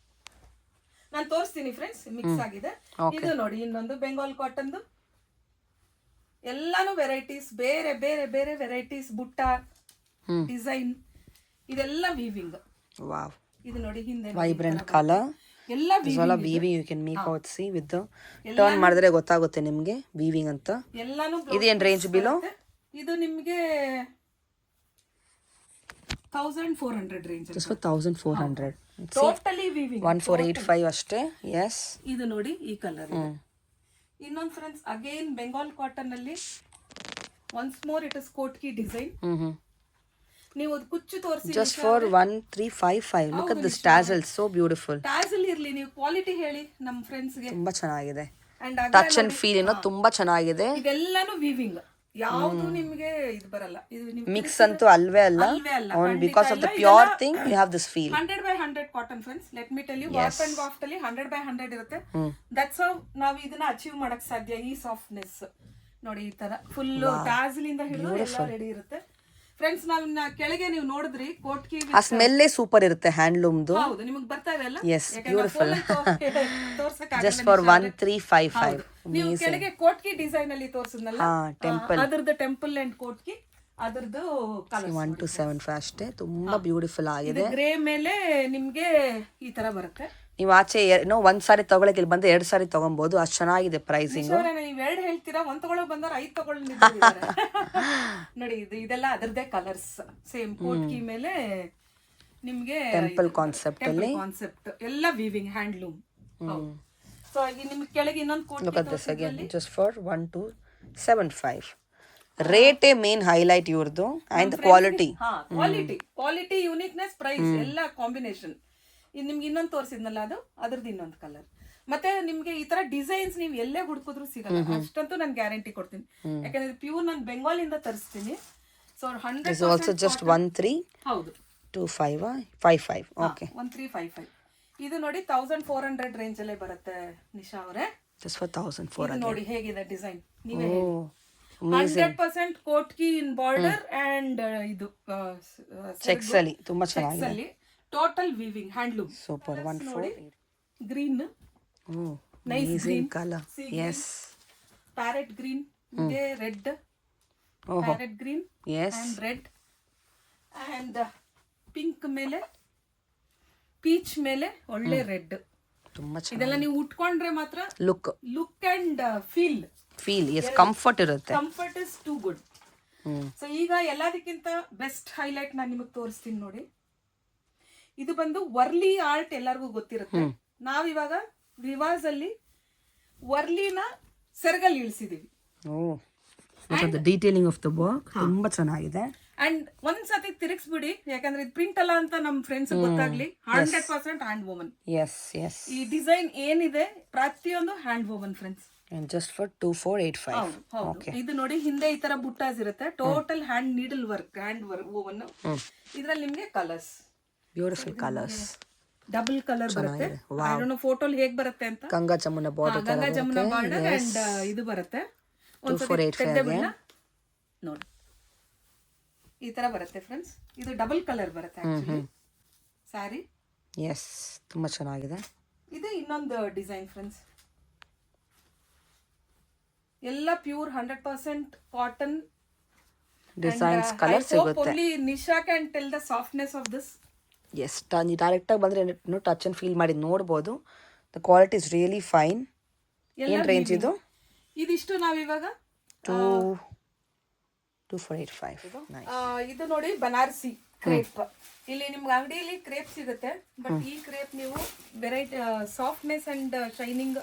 ನಾನು ತೋರಿಸ್ತೀನಿ ಫ್ರೆಂಡ್ಸ್, ಮಿಕ್ಸ್ ಆಗಿದೆ. ಇದು ನೋಡಿ ಇನ್ನೊಂದು ಬೆಂಗಾಲ್ ಕಾಟನ್. ಎಲ್ಲಾನು ವೆರೈಟೀಸ್, ಬೇರೆ ಬೇರೆ ಬೇರೆ ವೆರೈಟೀಸ್, ಬುಟ್ಟ ಡಿಸೈನ್, ಇದೆಲ್ಲ ವೀವಿಂಗ್. ವಾವ್. ಇದು ನೋಡಿ ಹಿಂದೆ ವೈಬ್ರೆಂಟ್ ಕಲರ್, ಎಲ್ಲ weaving. You can make out see with turn ಮಾಡಿದ್ರೆ ಗೊತ್ತಾಗುತ್ತೆ ನಿಮ್ಗೆ ವೀವಿಂಗ್ ಅಂತ. ಎಲ್ಲಾನು ಇದೇನ್ ರೇಂಜ್ ಬಿಲೋ? ಇದು ನಿಮ್ಗೆ 1400 range. Just for 1400. Totally weaving 1485 ಅಷ್ಟೇ. ಎಸ್. ಇದು ನೋಡಿ ಈ ಕಲರ್. ಇನ್ನೊಂದು ಫ್ರೆಂಡ್ಸ್, ಅಗೇನ್ ಬೆಂಗಾಲ್ ಕಾಟನ್ ಅಲ್ಲಿ ಒನ್ಸ್ ಮೋರ್ ಇಟ್ ಇಸ್ ಕೋಟ್ಕಿ ಡಿಸೈನ್. ನೀವು ಅದು ಕುಚ್ಚು ತೋರಿಸಿ. Just for 1355. Look at this tassels, so beautiful. Tassel ಇರ್ಲಿ, ನೀವು ಕ್ವಾಲಿಟಿ ಹೇಳಿ ನಮ್ಮ ಫ್ರೆಂಡ್ಸ್ಗೆ. ತುಂಬಾ ಚೆನ್ನಾಗಿದೆ. ಅಂಡ್ ಟಚ್ ಅಂಡ್ ಫೀಲ್ ಏನೋ ತುಂಬಾ ಚೆನ್ನಾಗಿದೆ. ಇದೆಲ್ಲಾನು ವೀವಿಂಗ್, ಯಾವುದು ನಿಮಗೆ ಇದು ಬರಲ್ಲ. ಇದು ನಿಮ್ಗೆ ಮಿಕ್ಸ್ ಅಂತೂ ಅಲ್ವೇ ಅಲ್ಲ. ಅಲ್ವೇ ಅಲ್ಲ. On because of the pure thing, you have this feel. 100/100 cotton friends. Let me tell you, ವಾಶ್ ಅಂಡ್ ವಾಫ್ಟ್ ಅಲ್ಲಿ 100/100 ಇರುತ್ತೆ. ದಟ್ಸ್ ಹೌ ನಾವು ಇದನ್ನ ಅಚೀವ್ ಮಾಡಕ್ ಸಾಧ್ಯ. ಈ ಸಾಫ್ಟ್ನೆಸ್ ನೋಡಿ, ಈ ತರ ಫುಲ್ ಟ್ಯಾಸಲ್ ಇಂದ ಹಿಡಿದು ಎಲ್ಲ ರೆಡಿ ಇರುತ್ತೆ ಫ್ರೆಂಡ್ಸ್. ನಾವ್ ಕೆಳಗೆ ನೀವು ನೋಡಿದ್ರಿ ಕೋಟ್ಕಿ, ಆ ಸ್ಮೆಲ್ಲೇ ಸೂಪರ್ ಇರುತ್ತೆ ಹ್ಯಾಂಡ್ಲೂಮ್ದು. ಹೌದು, ನಿಮಗೆ ಬರ್ತಾ ಇದೆ ಅಲ್ಲ? Yes, beautiful. ತೋರ್ಸಕ್ಕಾಗಲ್ಲ. Just for 1355. ನೀವು ಕೆಳಗೆ ಕೋಟ್ಕಿ ಡಿಸೈನ್ ಅಲ್ಲಿ ತೋರಿಸಿದ್ನಲ್ಲ, ಟೆಂಪಲ್, ಅದರದ್ದು ಟೆಂಪಲ್ ಅಂಡ್ ಕೋಟ್ಕಿ, ಅದರದ್ದು 1275 ಅಷ್ಟೇ. ತುಂಬಾ ಬ್ಯೂಟಿಫುಲ್ ಆಗಿದೆ. ಗ್ರೇ ಮೇಲೆ ನಿಮ್ಗೆ ಈ ತರ ಬರುತ್ತೆ. ನೀವು ಆಚೆ ಒಂದ್ ಸಾರಿ ತಗೊಳಕ್ ಇಲ್ಲಿ ಬಂದ್ರೆ 2 ಸಾರಿ ತಗೊಬಹುದು, ಅಷ್ಟು ಚೆನ್ನಾಗಿದೆ ಪ್ರೈಸಿಂಗ್. ನೀವ್ 2 ಹೇಳ್ತೀರಾ, 1 ತಗೊಳಕ್ ಬಂದ್ರೆ 5 ತಗೊಳ್ಳಿ ನೋಡಿ. ಇದೆಲ್ಲ ಅದರದೇ ಕಲರ್ಸ್, ಸೇಮ್ ಕೋಟ್ಕಿ ಮೇಲೆ ನಿಮ್ಗೆ ಟೆಂಪಲ್ ಕಾನ್ಸೆಪ್ಟ್ ಅಲ್ಲಿ ಕಾನ್ಸೆಪ್ಟ್ ಎಲ್ಲ ವೀವಿಂಗ್ ಹ್ಯಾಂಡ್ಲೂಮ್. ಸೊ ಈಗ ನಿಮ್ಗೆ ಕೆಳಗೆ ಇನ್ನೊಂದು ಕೋಟ್ಕಿ just for 1275. ರೇಟೇ ಮೇನ್ ಹೈಲೈಟ್ ಇವ್ರದ್ದು. And quality, quality, uniqueness, price ಎಲ್ಲ ಕಾಂಬಿನೇಷನ್. ಇದು ನಿಮ್ಗೆ ಇನ್ನೊಂದು ತೋರಿಸಿದ್ನಲ್ಲ, ಅದ್ರದ್ದು ಇನ್ನೊಂದು ಕಲರ್. ಮತ್ತೆ ನಿಮ್ಗೆ ಈ ತರ ಡಿಸೈನ್ಸ್ ನೀವು ಎಲ್ಲೇ ಹುಡುಕಿದ್ರು ಸಿಗಲ್ಲ, ಅಷ್ಟಂತೂ ನಾನು ಗ್ಯಾರಂಟಿ ಕೊಡ್ತೀನಿ. ಯಾಕಂದ್ರೆ ಪ್ಯೂರ್ ನಾನು ಬೆಂಗಾಲಿಂದ ತರಿಸ್ತೀನಿ. So 100% also just 1325 okay 1355. ಇದು ನೋಡಿ 1400 ರೇಂಜ್ ಅಲ್ಲೇ ಬರುತ್ತೆ ನಿಶಾ ಅವರೇ. Just for 1400. ನೋಡಿ ಹೇಗಿದೆ ಡಿಸೈನ್, ನೀವೇ 100% ಕೋಟ್ಕಿ ಇನ್ ಬಾರ್ಡರ್ ಅಂಡ್ ಇದು ಚೆಕ್ಸ್ ಅಲ್ಲಿ ತುಂಬಾ ಚೆನ್ನಾಗಿದೆ. Total weaving handloom. Super. 14 green, nice green colour. Yes, parrot green, red, parrot green and red and pink ಮೇಲೆ, ಪೀಚ್ ಮೇಲೆ ಒಳ್ಳೆ ರೆಡ್. ತುಂಬಾ ಚೆನ್ನಾಗಿದೆ. ಇದೆಲ್ಲ ನೀವು ಉಟ್ಕೊಂಡ್ರೆ ಮಾತ್ರ look and feel, S, comfort ಇರುತ್ತೆ. Comfort is too good. So ಈಗ ಎಲ್ಲದಕ್ಕಿಂತ ಬೆಸ್ಟ್ ಹೈಲೈಟ್ ನಾನು ನಿಮಗೆ ತೋರಿಸ್ತೀನಿ ನೋಡಿ. ಇದು ಬಂದು ವರ್ಲಿ ಆರ್ಟ್, ಎಲ್ಲರಿಗೂ ಗೊತ್ತಿರುತ್ತೆ. ನಾವಿವಾಗ ರಿವಾಜ್ ಅಲ್ಲಿ ವರ್ಲಿನ ಸೆರಗಲ್ಲಿ ಇಳಿಸಿದೀವಿ. ಡೀಟೇಲಿಂಗ್ ಆಫ್ ದ ವರ್ಕ್ ತುಂಬಾ ಚೆನ್ನಾಗಿದೆ. ಅಂಡ್ ಒಂದ್ಸತಿ ತಿರುಗಿಸ್ಬಿಡಿ, ಯಾಕಂದ್ರೆ ಇದು ಪ್ರಿಂಟ್ ಅಲ್ಲ ಅಂತ ನಮ್ ಫ್ರೆಂಡ್ಸ್ ಗೊತ್ತಾಗ್ಲಿ. 100% ಹ್ಯಾಂಡ್ ವೋಮನ್. ಈ ಡಿಸೈನ್ ಏನಿದೆ ಪ್ರತಿಯೊಂದು hand woven friends. Just for 2485. ಹೌದು. ಇದು ನೋಡಿ ಹಿಂದೆ ಈ ತರ ಬುಟ್ಟಾಸ್ ಇರುತ್ತೆ. Total hand needle work, woven. ಇದ್ರಲ್ಲಿ ನಿಮ್ಗೆ colours, beautiful colours, double colour ಬರುತ್ತೆ. ಫೋಟೋಲ್ ಹೇಗ್ ಬರುತ್ತೆ ಅಂತ, ಗಂಗಾ ಜಮುನಾ ಬಾರ್ಡರ್ ಅಂಡ್ ಇದು ಬರುತ್ತೆ. 2485 ನೋಡಿ ಈ ತರ ಬರುತ್ತೆ ಫ್ರೆಂಡ್ಸ್. ಇದು ಡಬಲ್ ಕಲರ್ ಬರುತ್ತೆ ಆಕ್ಚುಲಿ ಸ್ಯಾರಿ. ಎಸ್, ತುಂಬಾ ಚೆನ್ನಾಗಿದೆ. ಇದು ಇನ್ನೊಂದು ಡಿಸೈನ್ ಫ್ರೆಂಡ್ಸ್. ಎಲ್ಲ ಪ್ಯೂರ್ 100% ಕಾಟನ್ ಡಿಸೈನ್ಸ್, ಕಲರ್ ಸಿಗುತ್ತೆ. Only Nisha can tell the softness of this. Yes, ನೀವು ಡೈರೆಕ್ಟ್ ಆಗಿ ಬಂದ್ರೆ ಟಚ್ ಅಂಡ್ ಫೀಲ್ ಮಾಡಿ ನೋಡಬಹುದು. The quality is really fine. ಏನ್ ರೇಂಜ್ ಇದು? ಇದಿಷ್ಟು ನಾವಿವಾಗ 2485. ಇದು ನೋಡಿ ಬನಾರಸಿ ಕ್ರೇಪ್. ಇಲ್ಲಿ ನಿಮ್ಗೆ ಅಂಗಡಿಯಲ್ಲಿ ಕ್ರೇಪ್ ಸಿಗುತ್ತೆ, ಬಟ್ ಈ ಕ್ರೇಪ್ ನೀವು variety softness and shining,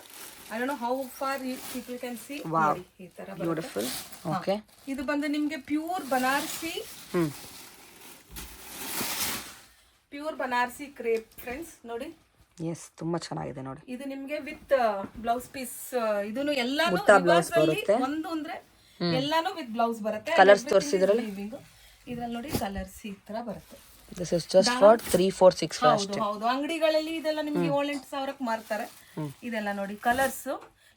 I don't know how far people can see. Wow, ಈ ತರ beautiful. Okay, ಇದು ಬಂದು ನಿಮ್ಗೆ ಪ್ಯೂರ್ ಬನಾರಸಿ ಕ್ರೇಪ್ ಫ್ರೆಂಡ್ಸ್. ನೋಡಿ, ಎಸ್, ತುಂಬಾ ಚೆನ್ನಾಗಿದೆ ನೋಡಿ. ಇದು ನಿಮ್ಗೆ ವಿತ್ ಬ್ಲೌಸ್ ಪೀಸ್. ಇದನ್ನು ಎಲ್ಲಾನು ಬ್ಲೌಸ್ ಬರುತ್ತೆ. ಒಂದು ಅಂದ್ರೆ ಎಲ್ಲಾನು ವಿತ್ ಬ್ಲೌಸ್ ಬರುತ್ತೆ. ಕಲರ್ಸ್ ತೋರಿಸಿದ್ರಲ್ಲ, ಇದ್ರಲ್ಲಿ ನೋಡಿ ಕಲರ್ಸ್ ಈ ತರ ಬರುತ್ತೆ. ದಿಸ್ ಇಸ್ ಜಸ್ಟ್ ಫಾರ್ 3465 ಅಷ್ಟೇ. ಹೌದು, ಅಂಗಡಿಗಳಲ್ಲಿ ಇದೆಲ್ಲ ನಿಮ್ಗೆ 7-8 ಸಾವಿರಕ್ಕೆ ಮಾರ್ತಾರೆ. ಇದೆಲ್ಲ ನೋಡಿ ಕಲರ್ಸ್,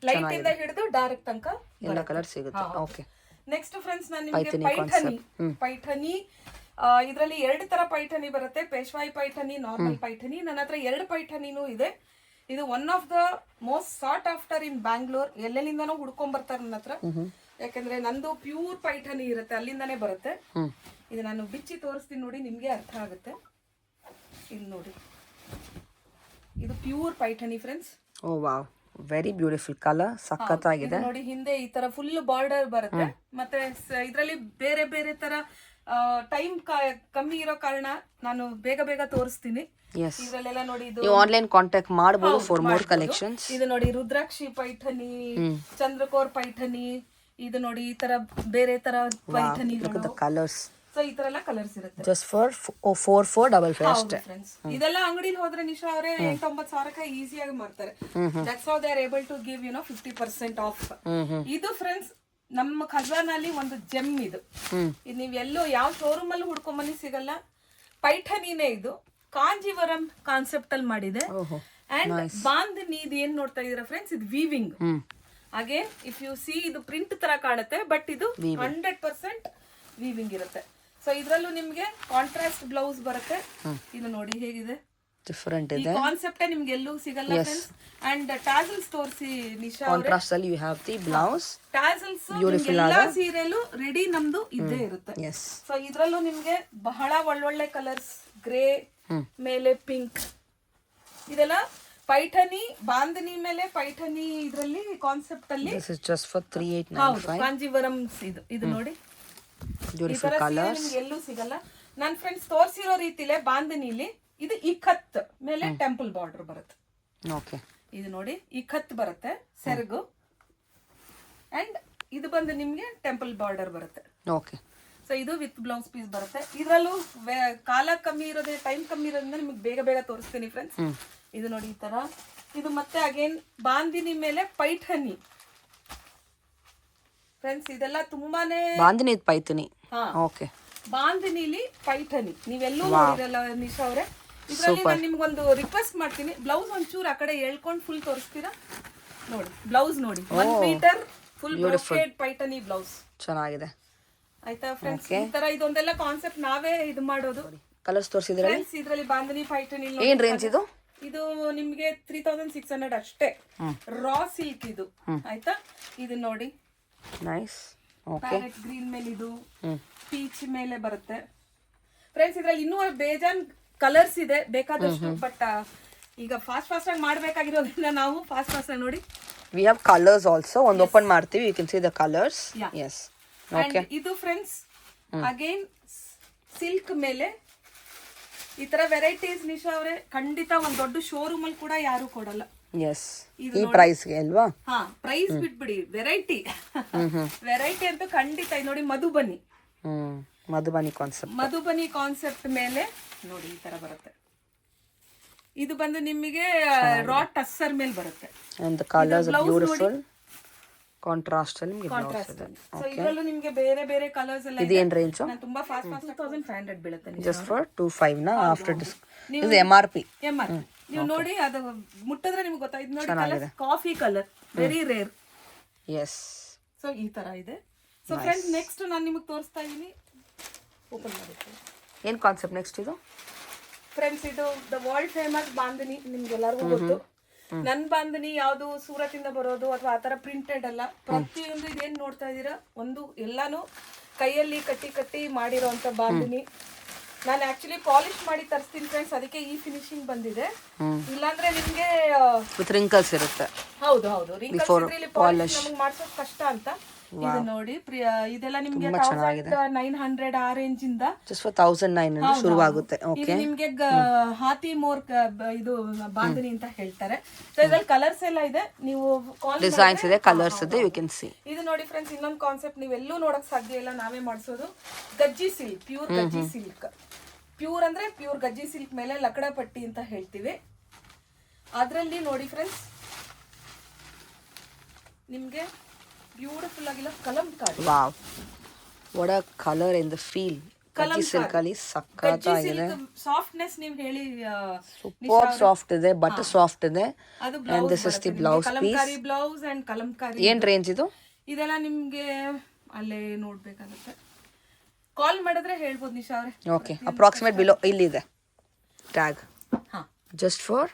ಲೈಟ್ ಇಂದ ಹಿಡಿದು ಡಾರ್ಕ್ ತನಕ ಎಲ್ಲ ಕಲರ್ ಸಿಗುತ್ತೆ. ಓಕೆ, ನೆಕ್ಸ್ಟ್ ಫ್ರೆಂಡ್ಸ್ ನಾನು ನಿಮಗೆ ಪೈಠನಿ ಇದರಲ್ಲಿ 2 ತರ ಪೈಠನಿ ಬರುತ್ತೆ. ಪೇಶ್ವಾಯಿ ಪೈಠನಿ, ನಾರ್ಮಲ್ ಪೈಠನಿ. ನನ್ನ ಹತ್ರ 2 ಪೈಠನಿನೂ ಇದೆ. ಇದು one of the most sought after in Bangalore. ಎಲ್ಲೆಲ್ಲಿಂದನೂ ಹುಡ್ಕೊಂಡ್ ಬರ್ತಾರೆ ನನ್ನ ಹತ್ರ, ಯಾಕಂದ್ರೆ ನಂದು ಪ್ಯೂರ್ ಪೈಠನಿ ಇರುತ್ತೆ, ಅಲ್ಲಿಂದಾನೇ ಬರುತ್ತೆ. ಇದು ನಾನು ಬಿಚ್ಚಿ ತೋರಿಸ್ತೀನಿ ನೋಡಿ, ನಿಮ್ಗೆ ಅರ್ಥ ಆಗುತ್ತೆ. ಇಲ್ಲಿ ನೋಡಿ, ಇದು ಪ್ಯೂರ್ ಪೈಠನಿ ಫ್ರೆಂಡ್ಸ್. ಓ ವಾವ್, ವೆರಿ ಬ್ಯೂಟಿಫುಲ್ ಕಲರ್, ಸಖತ್ತಾಗಿದೆ ನೋಡಿ. ಹಿಂದೆ ಈ ತರ ಫುಲ್ ಬಾರ್ಡರ್ ಬರುತ್ತೆ. ಮತ್ತೆ ಇದ್ರಲ್ಲಿ ಬೇರೆ ಬೇರೆ ತರ ಟೈಮ್ ಕಮ್ಮಿ ಇರೋ ಕಾರಣ ನಾನು ಬೇಗ ತೋರಿಸ್ತೀನಿ. ಇದ್ರಲ್ಲೆಲ್ಲ ನೋಡಿ, ಇದು ಆನ್ಲೈನ್ ಕಾಂಟ್ಯಾಕ್ಟ್ ಮಾಡಬಹುದು ಫಾರ್ ಮೋರ್ ಕಲೆಕ್ಷನ್ಸ್. ಇದು ನೋಡಿ ರುದ್ರಾಕ್ಷಿ ಪೈಠನಿ, ಚಂದ್ರಕೋರ್ ಪೈಠನಿ. ಇದು ನೋಡಿ ಈ ತರ ಬೇರೆ ತರ ಪೈಠನಿಗಳು. ಕಲರ್ಸ್. ಸೊ ಸೊ ಈ ತರ ಎಲ್ಲ ಕಲರ್ಸ್ ಇರುತ್ತೆ. ಜಸ್ಟ್ ಫಾರ್ 4455 ಅಷ್ಟೇ. ಫ್ರೆಂಡ್ಸ್ ಇದೆಲ್ಲ ಅಂಗಡಿಲಿ ಹೋದ್ರೆ ನಿಶಾ ಅವರೇ 8-9 ಸಾವಿರಕ್ಕೆ ಈಸಿಯಾಗಿ ಮಾಡ್ತಾರೆ. That's how they are able to give 50% off. ಇದು ಫ್ರೆಂಡ್ಸ್ ನಮ್ಮ ಖಜಾನಲ್ಲಿ ಒಂದು ಜೆಮ್ ಇದು. ಇದು ನೀವು ಎಲ್ಲೋ ಯಾವ ಶೋರೂಮ್ ಅಲ್ಲಿ ಹುಡ್ಕೊಂಡ್ ಬನ್ನಿ ಸಿಗಲ್ಲ. ಪೈಠನಿನೇ ಇದು ಕಾಂಜೀವರಂ ಕಾನ್ಸೆಪ್ಟ್ ಅಲ್ಲಿ ಮಾಡಿದೆ. ಅಂಡ್ ಬಾಂಧನಿ ಇದು ಏನ್ ನೋಡ್ತಾ ಇದೀರಾ ಫ್ರೆಂಡ್ಸ್, ಇದು weaving. Again if U C ಇದು ಪ್ರಿಂಟ್ ತರ ಕಾಣುತ್ತೆ, ಬಟ್ ಇದು 100% ವೀವಿಂಗ್ ಇರುತ್ತೆ. ಸೊ ಇದ್ರಲ್ಲೂ ನಿಮ್ಗೆ ಕಾಂಟ್ರಾಸ್ಟ್ ಬ್ಲೌಸ್ ಬರುತ್ತೆ. ಇದು ನೋಡಿ ಹೇಗಿದೆ, ಡಿಫರೆಂಟ್ ಈ ಇದೆ. ಕಾನ್ಸೆಪ್ಟ್ ನಿಮ್ಗೆ ಎಲ್ಲೂ ಸಿಗಲ್ಲ ಫ್ರೆಂಡ್ಸ್. ಅಂಡ್ ಟಾಸಲ್ಸ್ ತೋರಿಸಿ ನಿಶಾ ಅವರೇ. ಕಾಂಟ್ರಾಸ್ಟ್ ಅಲ್ಲಿ you have the blouse. Tassels ಎಲ್ಲಾ ಸೀರೆಲು ರೆಡಿ ನಮ್ದು ಇದ್ದೇ ಇರುತ್ತೆ. ಎಸ್. ಸೊ ಇದ್ರಲ್ಲೂ ನಿಮ್ಗೆ ಬಹಳ ಒಳ್ಳೊಳ್ಳೆ ಕಲರ್ಸ್, ಗ್ರೇ ಮೇಲೆ ಪಿಂಕ್, ಇದೆಲ್ಲ ಪೈಠನಿ ಬಾಂಧನಿ ಮೇಲೆ ಪೈಠನಿ ಇದ್ರಲ್ಲಿ ಕಾನ್ಸೆಪ್ಟ್ ಅಲ್ಲಿ. ದಿಸ್ ಇಸ್ ಜಸ್ಟ್ ಫಾರ್ ಹೌದು 3895. ಕಾಂಜೀವರಂ ಇದು ನೋಡಿ. Beautiful colours. ನಿಮ್ಗೆ ಎಲ್ಲೂ ಸಿಗಲ್ಲ. ನನ್ನ ಫ್ರೆಂಡ್ಸ್ ತೋರಿಸಿರೋ ರೀತಿಲೇ ಬಾಂಧನಿಲಿ ಇದು ಇಖತ್ ಮೇಲೆ ಟೆಂಪಲ್ ಬಾರ್ಡರ್ ಬರುತ್ತೆ. ಓಕೆ. ಇದು ನೋಡಿ ಇಖತ್ ಬರುತ್ತೆ ಸೆರಗು, ಅಂಡ್ ಇದು ಬಂದು ನಿಮ್ಗೆ ಟೆಂಪಲ್ ಬಾರ್ಡರ್ ಬರುತ್ತೆ. ಓಕೆ. ಸೊ ಇದು ವಿತ್ ಬ್ಲೌಸ್ ಪೀಸ್ ಬರುತ್ತೆ. ಇದ್ರಲ್ಲೂ ಕಾಲ ಕಮ್ಮಿ ಇರೋದೇ, ಟೈಮ್ ಕಮ್ಮಿ ಇರೋದ್ರಿಂದ ನಿಮ್ಗೆ ಬೇಗ ಬೇಗ ತೋರಿಸ್ತೀನಿ ಫ್ರೆಂಡ್ಸ್. ಇದು ನೋಡಿ ಈ ತರ. ಇದು ಮತ್ತೆ ಅಗೇನ್ ಬಾಂದಿನಿ ಮೇಲೆ ಪೈಠನಿ ಫ್ರೆಂಡ್ಸ್. ಇದೆಲ್ಲ ತುಂಬಾನೇ ಬಾಂಧನಿ ಪೈಥನಿ. ಓಕೆ. ಬಾಂದಿನಿಲಿ ಪೈಠನಿ ನೀವೆಲ್ಲೂ ನೋಡಿರಲ್ಲ ನಿಶಾ ಅವರೇ. ಇದ್ರಲ್ಲಿ ನಾನು ನಿಮ್ಗೊಂದು ರಿಕ್ವೆಸ್ಟ್ ಮಾಡ್ತೀನಿ, ಬ್ಲೌಸ್ ಒಂಚೂರು ಆ ಕಡೆ ಎಳ್ಕೊಂಡು ಫುಲ್ ತೋರಿಸ್ತೀರಾ? ನೋಡಿ ಬ್ಲೌಸ್ ನೋಡಿ, 1 ಮೀಟರ್ ಫುಲ್ ಬ್ರೊಕೇಡ್ ಪೈಠನಿ ಬ್ಲೌಸ್. ಚೆನ್ನಾಗಿದೆ. ಆಯ್ತಾ ಫ್ರೆಂಡ್ಸ್, ಈ ತರ ಇದೊಂದೆಲ್ಲ ಕಾನ್ಸೆಪ್ಟ್ ನಾವೇ ಇದು ಮಾಡೋದು. ಕಲರ್ಸ್ ತೋರಿಸಿದ್ರೆ ಫ್ರೆಂಡ್ಸ್ ಇದ್ರಲ್ಲಿ ಬಾಂಧನಿ ಪೈಠನಿ ಏನ್ ರೇಂಜ್ ಇದು? ಇದು ನಿಮ್ಗೆ 3600 ಅಷ್ಟೇ. ರಾ ಸಿಲ್ಕ್ ಇದು. ಆಯ್ತಾ, ಇದು ನೋಡಿ ನೈಸ್. ಓಕೆ. ಪ್ಯಾರೆಟ್ ಗ್ರೀನ್ ಮೇಲೆ ಇದು ಪೀಚ್ ಮೇಲೆ ಬರುತ್ತೆ ಫ್ರೆಂಡ್ಸ್. ಇದ್ರಲ್ಲಿ ಇನ್ನೂ ಬೇಜಾನ್ ಕಲರ್ಸ್ ಇದೆ ಬೇಕಾದಷ್ಟು, ಬಟ್ ಈಗ ಫಾಸ್ಟ್ ಆಗಿ ಮಾಡ್ಬೇಕಾಗಿರೋದ್ರಿಂದ ನಾವು ಫಾಸ್ಟ್ ಆಗಿ ನೋಡಿ. We have colours also. ಒಂದು ಓಪನ್ ಮಾಡ್ತೀವಿ, you can see the colours. Yes. Okay. ಇದು ಫ್ರೆಂಡ್ಸ್ ಅಗೇನ್ ಸಿಲ್ಕ್ ಮೇಲೆ ಈ ತರ ವೆರೈಟೀಸ್ ನಿಶಾ ಅವರೇ ಖಂಡಿತ ಒಂದ್ ದೊಡ್ಡ ಶೋರೂಮ್ ಅಲ್ಲಿ ಕೂಡ ಯಾರು ಕೊಡಲ್ಲ. ಎಸ್. ಈ ಪ್ರೈಸ್ ಗೆ ಅಲ್ವಾ? ಹಾ, ಪ್ರೈಸ್ ಬಿಟ್ಬಿಡಿ, ವೆರೈಟಿ ಅಂತೂ ಖಂಡಿತ. ನೋಡಿ ಮಧುಬನಿ, ಮಧುಬನಿ ಕಾನ್ಸೆಪ್ಟ್. ಮಧುಬನಿ ಕಾನ್ಸೆಪ್ಟ್ ಮೇಲೆ ನೋಡಿ ಈ ತರ ಬರುತ್ತೆ. ಇದು ಬಂದು ನಿಮಗೆ ರಾ ಟಸ್ಸರ್ ಮೇಲೆ ಬರುತ್ತೆ. And the colours R beautiful. Contrast ಅಲ್ಲಿ ನಿಮಗೆ ಬ್ಲೌಸ್ ಇದೆ. ಸೊ ಇದರಲ್ಲೂ ನಿಮಗೆ ಬೇರೆ ಬೇರೆ ಕಲರ್ಸ್ ಎಲ್ಲ ಇದು ಏನ್ ರೇಂಜ್? ನಾನು ತುಂಬಾ ಫಾಸ್ಟ್ 2500 ಬೀಳುತ್ತೆ. ಜಸ್ಟ್ ಫಾರ್ 25 ನಾ ಆಫ್ಟರ್ ಡಿಸ್ಕೌಂಟ್. ಇದು MRP. ನೀವು ನೋಡಿ, ಅದು ಮುಟ್ಟಿದ್ರೆ ನಿಮ್ಗೆ ಗೊತ್ತಾಯ್ತು. ನೋಡಿ colour coffee colour, very rare. Yes. So ಈ ತರ ಇದೆ. ಸೊ ಫ್ರೆಂಡ್ಸ್ ನೆಕ್ಸ್ಟ್ ನಾನು ನಿಮಗೆ ತೋರಿಸ್ತಾ ಇದೀನಿ. ಓಪನ್ ಮಾಡುತ್ತೆ. ಏನ್ ಕಾನ್ಸೆಪ್ಟ್ ನೆಕ್ಸ್ಟ್ ಇದು? ಫ್ರೆಂಡ್ಸ್ ಇದು ದ ವರ್ಲ್ಡ್ ಫೇಮಸ್ ಬಾಂಧನಿ, ನಿಮ್ಗೆಲ್ಲರಿಗೂ ಗೊತ್ತು. ನನ್ ಬಾಂಧನಿ ಯಾವ್ದು ಸೂರತ್ ಇಂದ ಬರೋದು ಅಥವಾ ಆತರ ಪ್ರಿಂಟೆಡ್ ಅಲ್ಲ. ಪ್ರತಿಯೊಂದು ಇದೇನ್ ನೋಡ್ತಾ ಇದೀರಾ, ಒಂದು ಎಲ್ಲಾನು ಕೈಯಲ್ಲಿ ಕಟ್ಟಿ ಮಾಡಿರೋಂತ ಬಾಂಧನಿ. ನಾನು ಆಕ್ಚುಲಿ ಪಾಲಿಶ್ ಮಾಡಿ ತರಿಸ್ತೀನಿ ಫ್ರೆಂಡ್ಸ್, ಅದಕ್ಕೆ ಈ ಫಿನಿಶಿಂಗ್ ಬಂದಿದೆ. ಇಲ್ಲಾಂದ್ರೆ ನಿಮ್ಗೆ ವಿತ್ ರಿಂಕಲ್ಸ್ ಇರುತ್ತೆ. ಹೌದು ರಿಂಕಲ್ಸ್ ಇದ್ರಲ್ಲಿ ಪಾಲಿಶ್ ನಮಗೆ ಮಾಡ್ಸೋದು ಕಷ್ಟ ಅಂತ. ಇದು ನೋಡಿ ಇದೆಲ್ಲ ನಿಮ್ಗೆ 1900 ಆ ರೇಂಜ್ ಇಂದ ಜಸ್ಟ್ ಫಾರ್ 1900 ಶುರು ಆಗುತ್ತೆ. ಇದು ನಿಮ್ಗೆ ಹಾತಿ ಮೋರ್ ಇದು ಬಾಂಧನಿ ಅಂತ ಹೇಳ್ತಾರೆ. ಸೊ ಇದ್ರಲ್ಲಿ ಕಲರ್ಸ್ ಎಲ್ಲ ಇದೆ, ನೀವು ಡಿಸೈನ್ಸ್ ಇದೆ, ಕಲರ್ಸ್ ಇದೆ, ಯು ಕ್ಯಾನ್ ಸಿ. ಇದು ನೋಡಿ ಫ್ರೆಂಡ್ಸ್ ಇನ್ನೊಂದು ಕಾನ್ಸೆಪ್ಟ್ ನೀವೆಲ್ಲೂ ನೋಡಕ್ ಸಾಧ್ಯ ಇಲ್ಲ, ನಾವೇ ಮಾಡಿಸೋದು. ಗಜ್ಜಿ silk, pure Gajji silk. Pure ಅಂದ್ರೆ ಪ್ಯೂರ್ ಗಜ್ಜಿ ಸಿಲ್ಕ್ ಮೇಲೆ ಲಕಡ ಪಟ್ಟಿ ಅಂತ ಹೇಳ್ತೀವಿ. ಅದ್ರಲ್ಲಿ ನೋಡಿ ಫ್ರೆಂಡ್ಸ್ ನಿಮ್ಗೆ ಬ್ಯೂಟಿಫುಲ್ ಆಗಿಲ್ಲ Kalamkari. Wow, what a colour in the feel. Gajji silk ಅಲ್ಲಿ ಸಕ್ಕತ್ತಾಗಿದೆ. ಸಾಫ್ಟ್ನೆಸ್ ನೀವು ಹೇಳಿ, ಸೂಪರ್ ಸಾಫ್ಟ್ ಇದೆ, ಬಟರ್ ಸಾಫ್ಟ್ ಇದೆ. ಅದು and this is the blouse piece. Kalamkari blouse and Kalamkari. ಏನ್ ರೇಂಜ್ ಇದು? ಇದೆಲ್ಲ ನಿಮ್ಗೆ ಅಲ್ಲೇ ನೋಡ್ಬೇಕಾಗುತ್ತೆ, ಕಾಲ್ ಮಾಡಿದ್ರೆ ಹೇಳ್ಬೋದು ನಿಶಾ ಅವರೇ. ಓಕೆ. ಅಪ್ರಾಕ್ಸಿಮೇಟ್ ಬಿಲೋ ಇಲ್ಲಿದೆ tag. Just for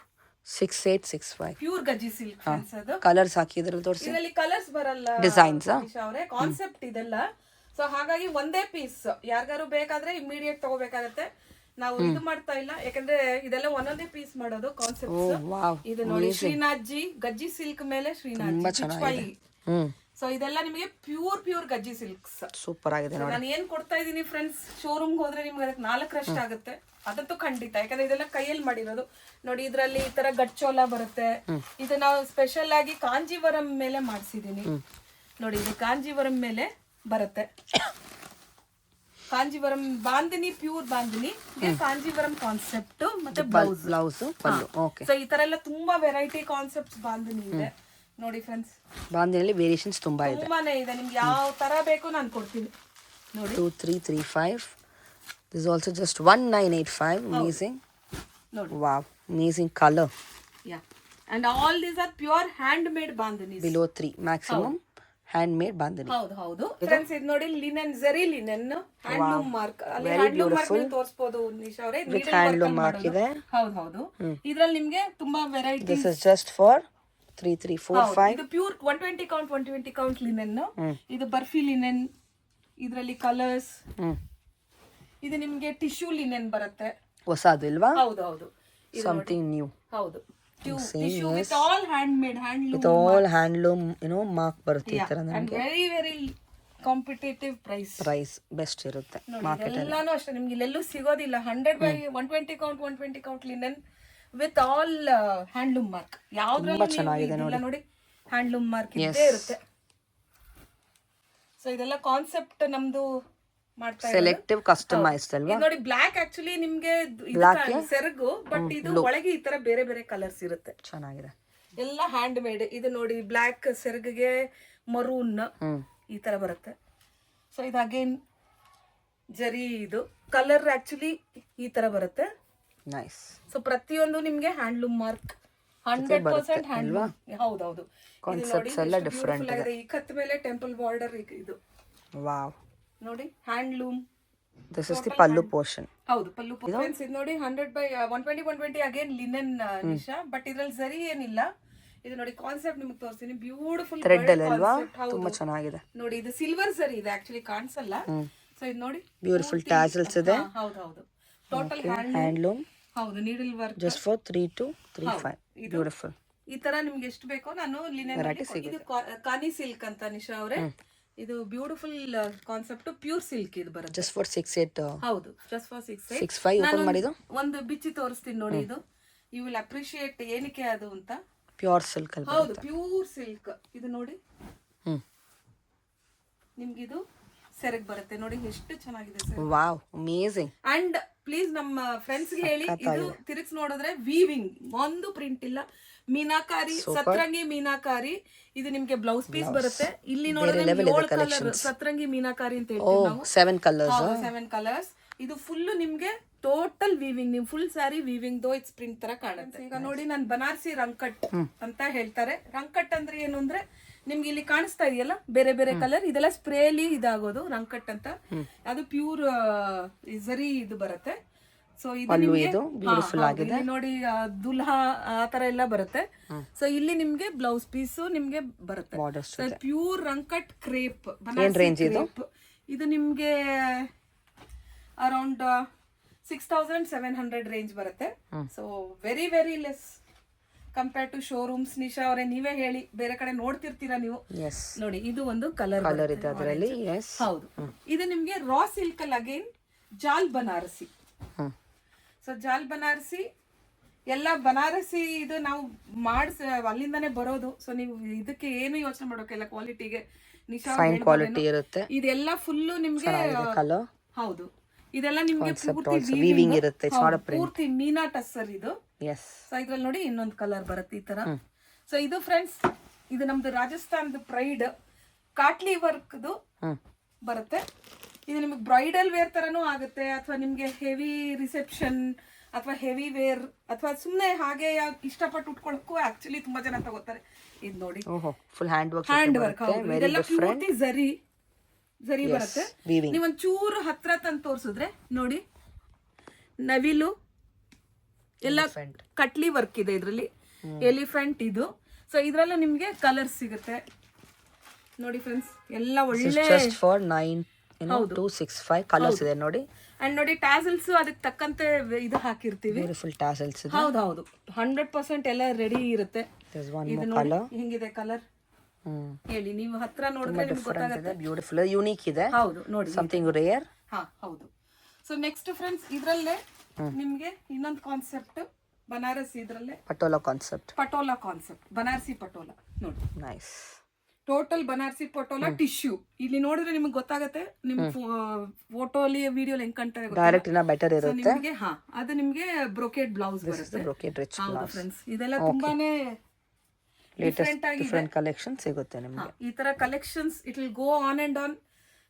6865. Pure Gajji silk friends. ಅದು ಕಲರ್ಸ್ ಹಾಕಿದ್ರೆ ತೋರಿಸಿ. ಇದರಲ್ಲಿ ಕಲರ್ಸ್ ಬರಲ್ಲ ಡಿಸೈನ್ಸ್ ನಿಶಾ ಅವರೇ, ಕಾನ್ಸೆಪ್ಟ್ ಇದೆಲ್ಲ. ಸೊ ಹಾಗಾಗಿ ಒಂದೇ ಪೀಸ್ ಯಾರಿಗಾರು ಬೇಕಾದ್ರೆ ಇಮಿಡಿಯೇಟ್ ತಗೋಬೇಕಾಗತ್ತೆ. ನಾವು ಇದು ಮಾಡ್ತಾ ಇಲ್ಲ, ಯಾಕಂದ್ರೆ ಇದೆಲ್ಲ ಒಂದೊಂದೇ ಪೀಸ್ ಮಾಡೋದು ಕಾನ್ಸೆಪ್ಟ್. ಇದು ನೋಡಿ ಶ್ರೀನಾಥ್ ಜಿ ಗಜ್ಜಿ ಸಿಲ್ಕ್ ಮೇಲೆ ಶ್ರೀನಾಥ್ ಜಿ. ಸೊ ಇದೆಲ್ಲ ನಿಮಗೆ ಪ್ಯೂರ್ ಗಜ್ಜಿ ಸಿಲ್ಕ್ಸ್. ಸೂಪರ್ ಆಗಿದೆ ನೋಡಿ. ನಾನು ಏನ್ ಕೊಡ್ತಾ ಇದೀನಿ ಫ್ರೆಂಡ್ಸ್, ಶೋರೂಮ್ಗೆ ಹೋದ್ರೆ ನಿಮ್ಗೆ ಅದಕ್ಕೆ 4 ಆಗುತ್ತೆ. ಅದಂತೂ ಖಂಡಿತ, ಯಾಕಂದ್ರೆ ಇದೆಲ್ಲ ಕೈಯಲ್ಲಿ ಮಾಡಿರೋದು. ನೋಡಿ ಇದ್ರಲ್ಲಿ ಈ ತರ ಗಚ್ಚೋಲ ಬರುತ್ತೆ. ಇದು ನಾವು ಸ್ಪೆಷಲ್ ಆಗಿ ಕಾಂಜೀವರಂ ಮೇಲೆ ಮಾಡಿಸಿದೀನಿ. ನೋಡಿ ಇದು ಕಾಂಜೀವರಂ ಮೇಲೆ ಬರುತ್ತೆ. ಕಾಂಜೀವರಂ ಬಾಂದಿನಿ, ಪ್ಯೂರ್ ಬಾಂದಿನಿ, ಕಾಂಜೀವರಂ ಕಾನ್ಸೆಪ್ಟ್ ಮತ್ತೆ ಬ್ಲೌಸ್. ಬ್ಲೌಸ್ ಪಲ್ಲು. ಓಕೆ. ಸೊ ಈ ತರ ಎಲ್ಲ ತುಂಬಾ ವೆರೈಟಿ ಕಾನ್ಸೆಪ್ಟ್ಸ್ ಬಾಂದಿನಿ ಇದೆ ನೋಡಿ ಫ್ರೆಂಡ್ಸ್. ಬಾಂದಿನಲ್ಲಿ ವೇರಿಯೇಷನ್ಸ್ ತುಂಬಾ ಇದೆ. ತುಂಬಾನೇ ಇದೆ, ನಿಮ್ಗೆ ಯಾವ ತರ ಬೇಕು ನಾನು ಕೊಡ್ತೀನಿ ನೋಡಿ. 2335. This is also just 1985. Amazing. ನೋಡಿ. Wow, amazing color. Yeah, and all these are pure hand made bandhani. Below 3 maximum handmade bandhani. ಹೌದು ಫ್ರೆಂಡ್ಸ್, ಇದು ನೋಡಿ ಲಿನೆನ್, ಜರಿ ಲಿನೆನ್, ಹ್ಯಾಂಡ್ಲೂಮ್ ಮಾರ್ಕ್. ಅಲ್ಲಿ ಹ್ಯಾಂಡ್ಲೂಮ್ ಮಾರ್ಕ್ ನಲ್ಲಿ ತೋರಿಸಬಹುದು ನಿಶಾ ಅವರೇ. ಹ್ಯಾಂಡ್ಲೂಮ್ ಮಾರ್ಕ್ ಇದೆ. ಹೌದು. ಇದ್ರಲ್ಲಿ ನಿಮ್ಗೆ ತುಂಬಾ variety. This is just for 3345. ಇದು ಪ್ಯೂರ್ 120 ಕೌಂಟ್ ಲಿನೆನ್. ಇದು ಬರ್ಫಿ ಲಿನೆನ್. ಇದರಲ್ಲಿ ಕಲರ್ಸ್. ಇದು ನಿಮ್ಗೆ ಟಿಶ್ಯೂ ಲಿನೆನ್ ಬರುತ್ತೆ. ಹೊಸದು ಇಲ್ವಾ? ಹೌದು. Something new. ಹೌದು. Tissue with all handmade, handloom. With all handloom, mark ಬರುತ್ತೆ ಈ ತರ and ನಮಗೆ. very competitive price. Price best ಇರುತ್ತೆ ಮಾರ್ಕೆಟ್ ಅಲ್ಲಿ. ಎಲ್ಲಾನು ಅಷ್ಟೇ, ನಿಮ್ಗೆ ಇಲ್ಲೆಲ್ಲೂ ಸಿಗೋದಿಲ್ಲ. 100 by 120 count linen with all handloom mark. ಯಾವ್ದ್ರಲ್ಲೂ ಚೆನ್ನಾಗಿದೆ ನೋಡಿ, ಹ್ಯಾಂಡ್ಲೂಮ್ ಮಾರ್ಕ್ ಇದ್ದೇ ಇರುತ್ತೆ. ಸೊ ಇದೆಲ್ಲ ಕಾನ್ಸೆಪ್ಟ್ ನಮ್ದು ಮಾಡ್ತಾ ಇರೋದು. ಸೆಲೆಕ್ಟಿವ್ ಕಸ್ಟಮೈಸ್ಡ್ ಅಲ್ವಾ? ನೋಡಿ ಬ್ಲಾಕ್ ಆಕ್ಚುಲಿ ನಿಮ್ಗೆ ಸೆರಗು, ಬಟ್ ಇದು ಒಳಗೆ ಈ ತರ ಬೇರೆ ಬೇರೆ ಕಲರ್ಸ್ ಇರುತ್ತೆ. ಚೆನ್ನಾಗಿದೆ. ಎಲ್ಲ ಹ್ಯಾಂಡ್ ಮೇಡ್. ಇದು ನೋಡಿ ಬ್ಲಾಕ್ ಸೆರಗಿಗೆ ಮರೂನ್ ಈ ತರ ಬರುತ್ತೆ. ಸೊ ಇದು ಅಗೇನ್ ಜರಿ. ಇದು ಕಲರ್ ಆಕ್ಚುಲಿ ಈ ತರ ಬರುತ್ತೆ. ನೈಸ್. ಸೊ ಪ್ರತಿಯೊಂದು ನಿಮ್ಗೆ ಹ್ಯಾಂಡ್ಲೂಮ್ ಮಾರ್ಕ್ 100% ಹ್ಯಾಂಡ್ಲೂಮ್. ಹೌದು. ಕಾನ್ಸೆಪ್ಟ್ಸ್ ಎಲ್ಲ ಡಿಫರೆಂಟ್ ಇದೆ. ಈ ಕತ್ ಮೇಲೆ ಟೆಂಪಲ್ ಬಾರ್ಡರ್ ಇದು. ವಾವ್. ನೋಡಿ handloom. This is the pallu portion. ಹೌದು, ಪಲ್ಲು ಪೋರ್ಷನ್. ಇದು ನೋಡಿ 100 by 120 again linen Nisha, but ಇದ್ರಲ್ಲಿ ಸರಿ ಏನಿಲ್ಲ. ಇದು ನೋಡಿ ಕಾನ್ಸೆಪ್ಟ್ ನಿಮಗೆ ತೋರಿಸ್ತೀನಿ. ಬ್ಯೂಟಿಫುಲ್ ಥ್ರೆಡ್ ಅಲ್ವಾ? ತುಂಬಾ ಚೆನ್ನಾಗಿದೆ ನೋಡಿ. ಇದು ಸಿಲ್ವರ್ ಸರಿ ಇದೆ, ಆಕ್ಚುಲಿ ಕಾಣಿಸಲ್ಲ. ಸೊ ಇದು ನೋಡಿ ಬ್ಯೂಟಿಫುಲ್ ಟ್ಯಾಸಲ್ಸ್ ಇದೆ. ಹೌದು. Total handloom. ಹೌದು, needle work. Just for 3235. Beautiful. ಈ ತರ ನಿಮ್ಗೆ ಎಷ್ಟು ಬೇಕೋ ನಾನು ಲಿನೆನ್. ಇದು ಕಾನಿ ಸಿಲ್ಕ್ ಅಂತ ನಿಶಾ ಅವರೇ. ಇದು ಬ್ಯೂಟಿಫುಲ್ ಕಾನ್ಸೆಪ್ಟ್. ಪ್ಯೂರ್ ಸಿಲ್ಕ್ ಇದು ಬರುತ್ತೆ. Just for 68. ಹೌದು, ಜಸ್ಟ್ ಫಾರ್ 65 ಓಪನ್ ಮಾಡಿದ್ದು. ಒಂದು ಬಿಚ್ಚಿ ತೋರಿಸ್ತೀನಿ ನೋಡಿ. ಇದು ಯು ವಿಲ್ ಅಪ್ರಿಶಿಯೇಟ್ ಏನಕ್ಕೆ ಅದು ಅಂತ. ಪ್ಯೂರ್ ಸಿಲ್ಕ್ ಅಲ್ವಾ? ಹೌದು, ಪ್ಯೂರ್ ಸಿಲ್ಕ್. ಇದು ನೋಡಿ ನಿಮ್ಗಿದು ಸೆರಗ್ ಬರುತ್ತೆ ನೋಡಿ, ಎಷ್ಟು ಚೆನ್ನಾಗಿದೆ sir. Wow, amazing. And please ನಮ್ಮ ಫ್ರೆಂಡ್ಸ್ ಗೆ ಹೇಳಿ, ಇದು ತಿರುಗಿಸಿ ನೋಡಿದ್ರೆ ವೀವಿಂಗ್ ಒಂದು ಪ್ರಿಂಟ್ ಇಲ್ಲ. ಮೀನಾಕಾರಿ, ಸತ್ರಂಗಿ ಮೀನಾಕಾರಿ. ಇದು ನಿಮ್ಗೆ ಬ್ಲೌಸ್ ಪೀಸ್ ಬರುತ್ತೆ. ಇಲ್ಲಿ ನೋಡಿದ್ರೆ 7 ಕಲರ್ ಸತ್ರಂಗಿ ಮೀನಾಕಾರಿ ಅಂತ ಹೇಳ್ತೀವಿ ನಾವು. 7 ಕಲರ್ಸ್. 7 ಕಲರ್ಸ್. ಇದು ಫುಲ್ ನಿಮ್ಗೆ ಟೋಟಲ್ ವೀವಿಂಗ್. ನಿಮ್ ಫುಲ್ ಸ್ಯಾರಿ ವೀವಿಂಗ್ ದೋ ಇಟ್ಸ್ ಪ್ರಿಂಟ್ ತರ ಕಾಣುತ್ತೆ. ಈಗ ನೋಡಿ, ನಾನು ಬನಾರಸಿ ರಂಕಟ್ ಅಂತ ಹೇಳ್ತಾರೆ. ರಂಕಟ್ ಅಂದ್ರೆ ಏನು ಅಂದ್ರೆ ನಿಮ್ಗೆ ಇಲ್ಲಿ ಕಾಣಿಸ್ತಾ ಇದೆಯಲ್ಲ ಬೇರೆ ಬೇರೆ ಕಲರ್, ಇದೆಲ್ಲ ಸ್ಪ್ರೇಲಿ ಇದಾಗೋದು ರಂಕಟ್ ಅಂತ. ಅದು ಪ್ಯೂರ್ ಜರಿ ಇದು ಬರುತ್ತೆ. ಸೊ ಇದು ನೋಡಿ ದುಲ್ಹಾ ಆ ತರ ಎಲ್ಲ ಬರುತ್ತೆ. ಸೊ ಇಲ್ಲಿ ನಿಮ್ಗೆ ಬ್ಲೌಸ್ ಪೀಸ್ ನಿಮ್ಗೆ ಬರುತ್ತೆ. Pure Rangkat crepe Banarasi crepe. ಇದು ನಿಮ್ಗೆ ಅರೌಂಡ್ 6700 ರೇಂಜ್ ಬರುತ್ತೆ. So very very less compare to showrooms. Nisha ಅವರೇ ನೀವೇ ಹೇಳಿ, ಬೇರೆ ಕಡೆ ನೋಡ್ತಿರ್ತೀರಾ ನೀವು. ನೋಡಿ ಇದು ಒಂದು ಕಲರ್ ಇದೆ ಅದರಲ್ಲಿ. ಹೌದು. ಇದು ನಿಮ್ಗೆ ರಾ ಸಿಲ್ಕ್ ಅಲ್ಲಿ ಅಗೇನ್ ಜಾಲ್ ಬನಾರಸಿ. ಸೊ ಜಾಲ್ ಬನಾರಸಿ ಎಲ್ಲ ಬನಾರಸಿ ಇದು ನಾವು ಅಲ್ಲಿಂದಾನೆ ಬರೋದು. ಸೊ ನೀವು ಇದಕ್ಕೆ ಏನು ಯೋಚನೆ ಮಾಡೋಕೆಲ್ಲ ಕ್ವಾಲಿಟಿಗೆ. ನಿಶಾ ಕ್ವಾಲಿಟಿ ಇರುತ್ತೆ. ಇದೆಲ್ಲ ಫುಲ್ಲು ನಿಮ್ಗೆ ಹೌದು. ಇದೆಲ್ಲ ನಿಮ್ಗೆ ವೀವಿಂಗ್ ಇರುತ್ತೆ. ಪೂರ್ತಿ ಮೀನಾ ಟಸ್ಸರ್ ಇದು. ಸೊ ಇದ್ರಲ್ಲಿ ನೋಡಿ ಇನ್ನೊಂದು ಕಲರ್ ಬರುತ್ತೆ ಈ ತರ. ಸೊ ಇದು ಫ್ರೆಂಡ್ಸ್, ಇದು ನಮ್ದು ರಾಜಸ್ಥಾನದ ಪ್ರೈಡ್ ಕಾಟ್ಲಿ ವರ್ಕ್ದು ಬರುತ್ತೆ. ಇದು ನಿಮಗೆ ಬ್ರೈಡಲ್ ವೇರ್ ತರನೂ ಆಗುತ್ತೆ, ಅಥವಾ ನಿಮ್ಗೆ ಹೆವಿ ರಿಸೆಪ್ಷನ್ ಅಥವಾ ಹೆವಿ ವೇರ್, ಅಥವಾ ಸುಮ್ಮನೆ ಹಾಗೆ ಇಷ್ಟಪಟ್ಟು ಉಟ್ಕೊಳ್ಳೋಕ್ಕೂ ಆಕ್ಚುಲಿ ತುಂಬಾ ಜನ ತಗೋತಾರೆ. ಇದು ನೋಡಿ ಫುಲ್ ಹ್ಯಾಂಡ್ ವರ್ಕ್. ಇದೆಲ್ಲ ಪೂರ್ತಿ ಜರಿ ಬರುತ್ತೆ. ನೀವೊಂದ್ ಚೂರು ಹತ್ರ ತಂದು ತೋರ್ಸಿದ್ರೆ ನೋಡಿ, ನವಿಲು ಎಲ್ಲ ಕಟ್ಲಿ ವರ್ಕ್ ಇದೆ ಇದ್ರಲ್ಲಿ. ಎಲಿಫೆಂಟ್ ಇದು. ಸೊ ಇದ್ರಲ್ಲೂ ನಿಮ್ಗೆ ಕಲರ್ ಸಿಗುತ್ತೆ ನೋಡಿ ಫ್ರೆಂಡ್ಸ್. ಎಲ್ಲ ಒಳ್ಳೆ 265 ಕಲರ್ಸ್ ಇದೆ ನೋಡಿ. ಅಂಡ್ ನೋಡಿ ಟ್ಯಾಸಲ್ಸ್ ಅದಕ್ಕೆ ತಕ್ಕಂತೆ ಇದು ಹಾಕಿರ್ತೀವಿ. ಬ್ಯೂಟಿಫುಲ್ ಟ್ಯಾಸಲ್ಸ್ ಇದೆ. ಹೌದು 100% ಎಲ್ಲ ರೆಡಿ ಇರುತ್ತೆ. ಇದು ನೋಡಿ ಹಿಂಗಿದೆ ಕಲರ್. ಹೇಳಿ, ನೀವು ಹತ್ರ ನೋಡಿದ್ರೆ ನಿಮ್ಗೆ ಗೊತ್ತಾಗುತ್ತೆ. ಬ್ಯೂಟಿಫುಲ್, ಯೂನಿಕ್ ಇದೆ. ಹೌದು ನೋಡಿ, ಸಮಥಿಂಗ್ ರೇರ್. ಹೌದು. ಸೊ ನೆಕ್ಸ್ಟ್ ಫ್ರೆಂಡ್ಸ್, ಇದ್ರಲ್ಲೇ ನಿಮ್ಗೆ ಇನ್ನೊಂದು ಕಾನ್ಸೆಪ್ಟ್ ಬನಾರಸಿ. ಇದ್ರಲ್ಲೇ ಪಟೋಲಾ ಕಾನ್ಸೆಪ್ಟ್. ಬನಾರಸಿ ಪಟೋಲಾ ನೋಡಿ. Nice. Total Banarasi patola tissue. ಇಲ್ಲಿ ನೋಡಿದ್ರೆ ನಿಮ್ಗೆ ಗೊತ್ತಾಗತ್ತೆ, ನಿಮ್ ಫೋಟೋಲಿ ವಿಡಿಯೋಲಿ ಹೆಂಗ್ ಕಾಣ್ತಾ ಇದೆ ಡೈರೆಕ್ಟ್ ಇನ್ನ ಬೆಟರ್ ಇರುತ್ತೆ. ನಿಮಗೆ. ಅದು ನಿಮ್ಗೆ ಬ್ರೊಕೇಡ್ ಬ್ಲೌಸ್ ಬರುತ್ತೆ. ಬ್ರೊಕೇಡ್ ರಿಚ್ ಹೌದು ಫ್ರೆಂಡ್ಸ್, ಇದೆಲ್ಲ ತುಂಬಾನೇ ಡಿಫರೆಂಟ್ ಆಗಿದೆ. ಡಿಫರೆಂಟ್ ಕಲೆಕ್ಷನ್ ಸಿಗುತ್ತೆ ನಿಮಗೆ. ಈ ತರ collections it will go on and on.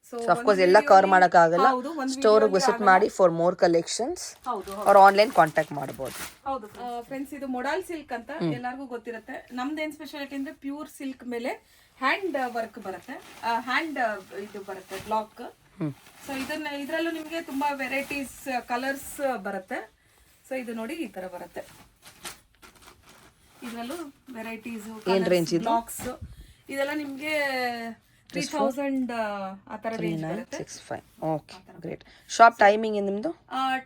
So of course ಎಲ್ಲ ಕವರ್ ಮಾಡಕ್ ಆಗಲ್ಲ. ಸ್ಟೋರ್ ವಿಸಿಟ್ ಮಾಡಿ ಫಾರ್ ಮೋರ್ ಕಲೆಕ್ಷನ್ಸ್ ಅವ್ರ ಆನ್ಲೈನ್ ಕಾಂಟ್ಯಾಕ್ಟ್ ಮಾಡಬಹುದು. ಹೌದು ಫ್ರೆಂಡ್ಸ್, ಇದು ಮೊಡಾಲ್ ಸಿಲ್ಕ್ ಅಂತ ಎಲ್ಲರಿಗೂ ಗೊತ್ತಿರುತ್ತೆ. ನಮ್ದೇನ್ ಸ್ಪೆಷಾಲಿಟಿ ಅಂದ್ರೆ ಪ್ಯೂರ್ ಸಿಲ್ಕ್ ಮೇಲೆ ಹ್ಯಾಂಡ್ ವರ್ಕ್ ಬರುತ್ತೆ, ಹ್ಯಾಂಡ್ ಇದು ಬರುತ್ತೆ ಬ್ಲಾಕ್. ಸೊ ಇದ್ರಲ್ಲೂ ನಿಮ್ಗೆ ತುಂಬಾ ವೆರೈಟೀಸ್ ಕಲರ್ಸ್ ಬರುತ್ತೆ. ಸೊ ಇದು ನೋಡಿ ಈ ತರ ಬರುತ್ತೆ. ಇದರಲ್ಲೂ ವೆರೈಟೀಸ್ ಬ್ಲಾಕ್ಸ್ ಇದೆಲ್ಲ ನಿಮ್ಗೆ 3000 ಆ ತರ ರೇಂಜ್ ಬರುತ್ತೆ. 965. Okay, great. ಶಾಪ್ ಟೈಮಿಂಗ್ ನಿಮ್ದು?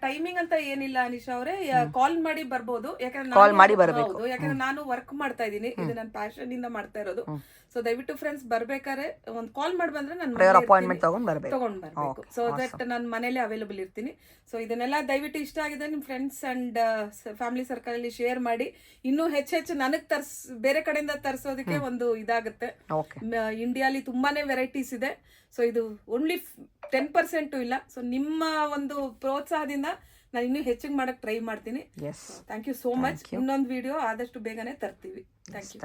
ಟೈಮಿಂಗ್ ಅಂತ ಏನಿಲ್ಲ ಅನಿಶಾ ಅವರೇ, ಕಾಲ್ ಮಾಡಿ ಬರ್ಬೋದು. ಯಾಕಂದ್ರೆ ನಾನು ವರ್ಕ್ ಮಾಡ್ತಾ ಇದ್ದೀನಿ, ಇದು ನನ್ನ ಪ್ಯಾಷನ್ ಇಂದ ಮಾಡ್ತಾ ಇರೋದು. ಸೊ ದಯವಿಟ್ಟು ಫ್ರೆಂಡ್ಸ್ ಬರ್ಬೇಕಾದ್ರೆ ಒಂದು ಕಾಲ್ ಮಾಡಿ ಬಂದ್ರೆ ನಾನು ಅಪಾಯಿಂಟ್ಮೆಂಟ್ ತಗೊಂಡ್ ಬರ್ಬೇಕು. ಸೊ ದಟ್ ನಾನು ಮನೇಲಿ ಅವೈಲೇಬಲ್ ಇರ್ತೀನಿ. ಸೊ ಇದನ್ನೆಲ್ಲ ದಯವಿಟ್ಟು ಇಷ್ಟ ಆಗಿದೆ ನಿಮ್ ಫ್ರೆಂಡ್ಸ್ ಅಂಡ್ ಫ್ಯಾಮಿಲಿ ಸರ್ಕಲ್ ಅಲ್ಲಿ ಶೇರ್ ಮಾಡಿ. ಇನ್ನೂ ಹೆಚ್ಚೆಚ್ಚು ನನಗ್ ಬೇರೆ ಕಡೆಯಿಂದ ತರಿಸೋದಕ್ಕೆ ಒಂದು ಇದಾಗುತ್ತೆ. ಇಂಡಿಯಾಲಿ ತುಂಬಾನೇ ವೆರೈಟೀಸ್ ಇದೆ. ಸೊ ಇದು ಓನ್ಲಿ 10% ಇಲ್ಲ. ಸೊ ನಿಮ್ಮ ಒಂದು ಪ್ರೋತ್ಸಾಹದಿಂದ ನಾನು ಇನ್ನೂ ಹೆಚ್ಚಿಗೆ ಮಾಡಕ್ ಟ್ರೈ ಮಾಡ್ತೀನಿ. Thank you so much. ಇನ್ನೊಂದು ವಿಡಿಯೋ ಆದಷ್ಟು ಬೇಗನೆ ತರ್ತೀವಿ. Thank you.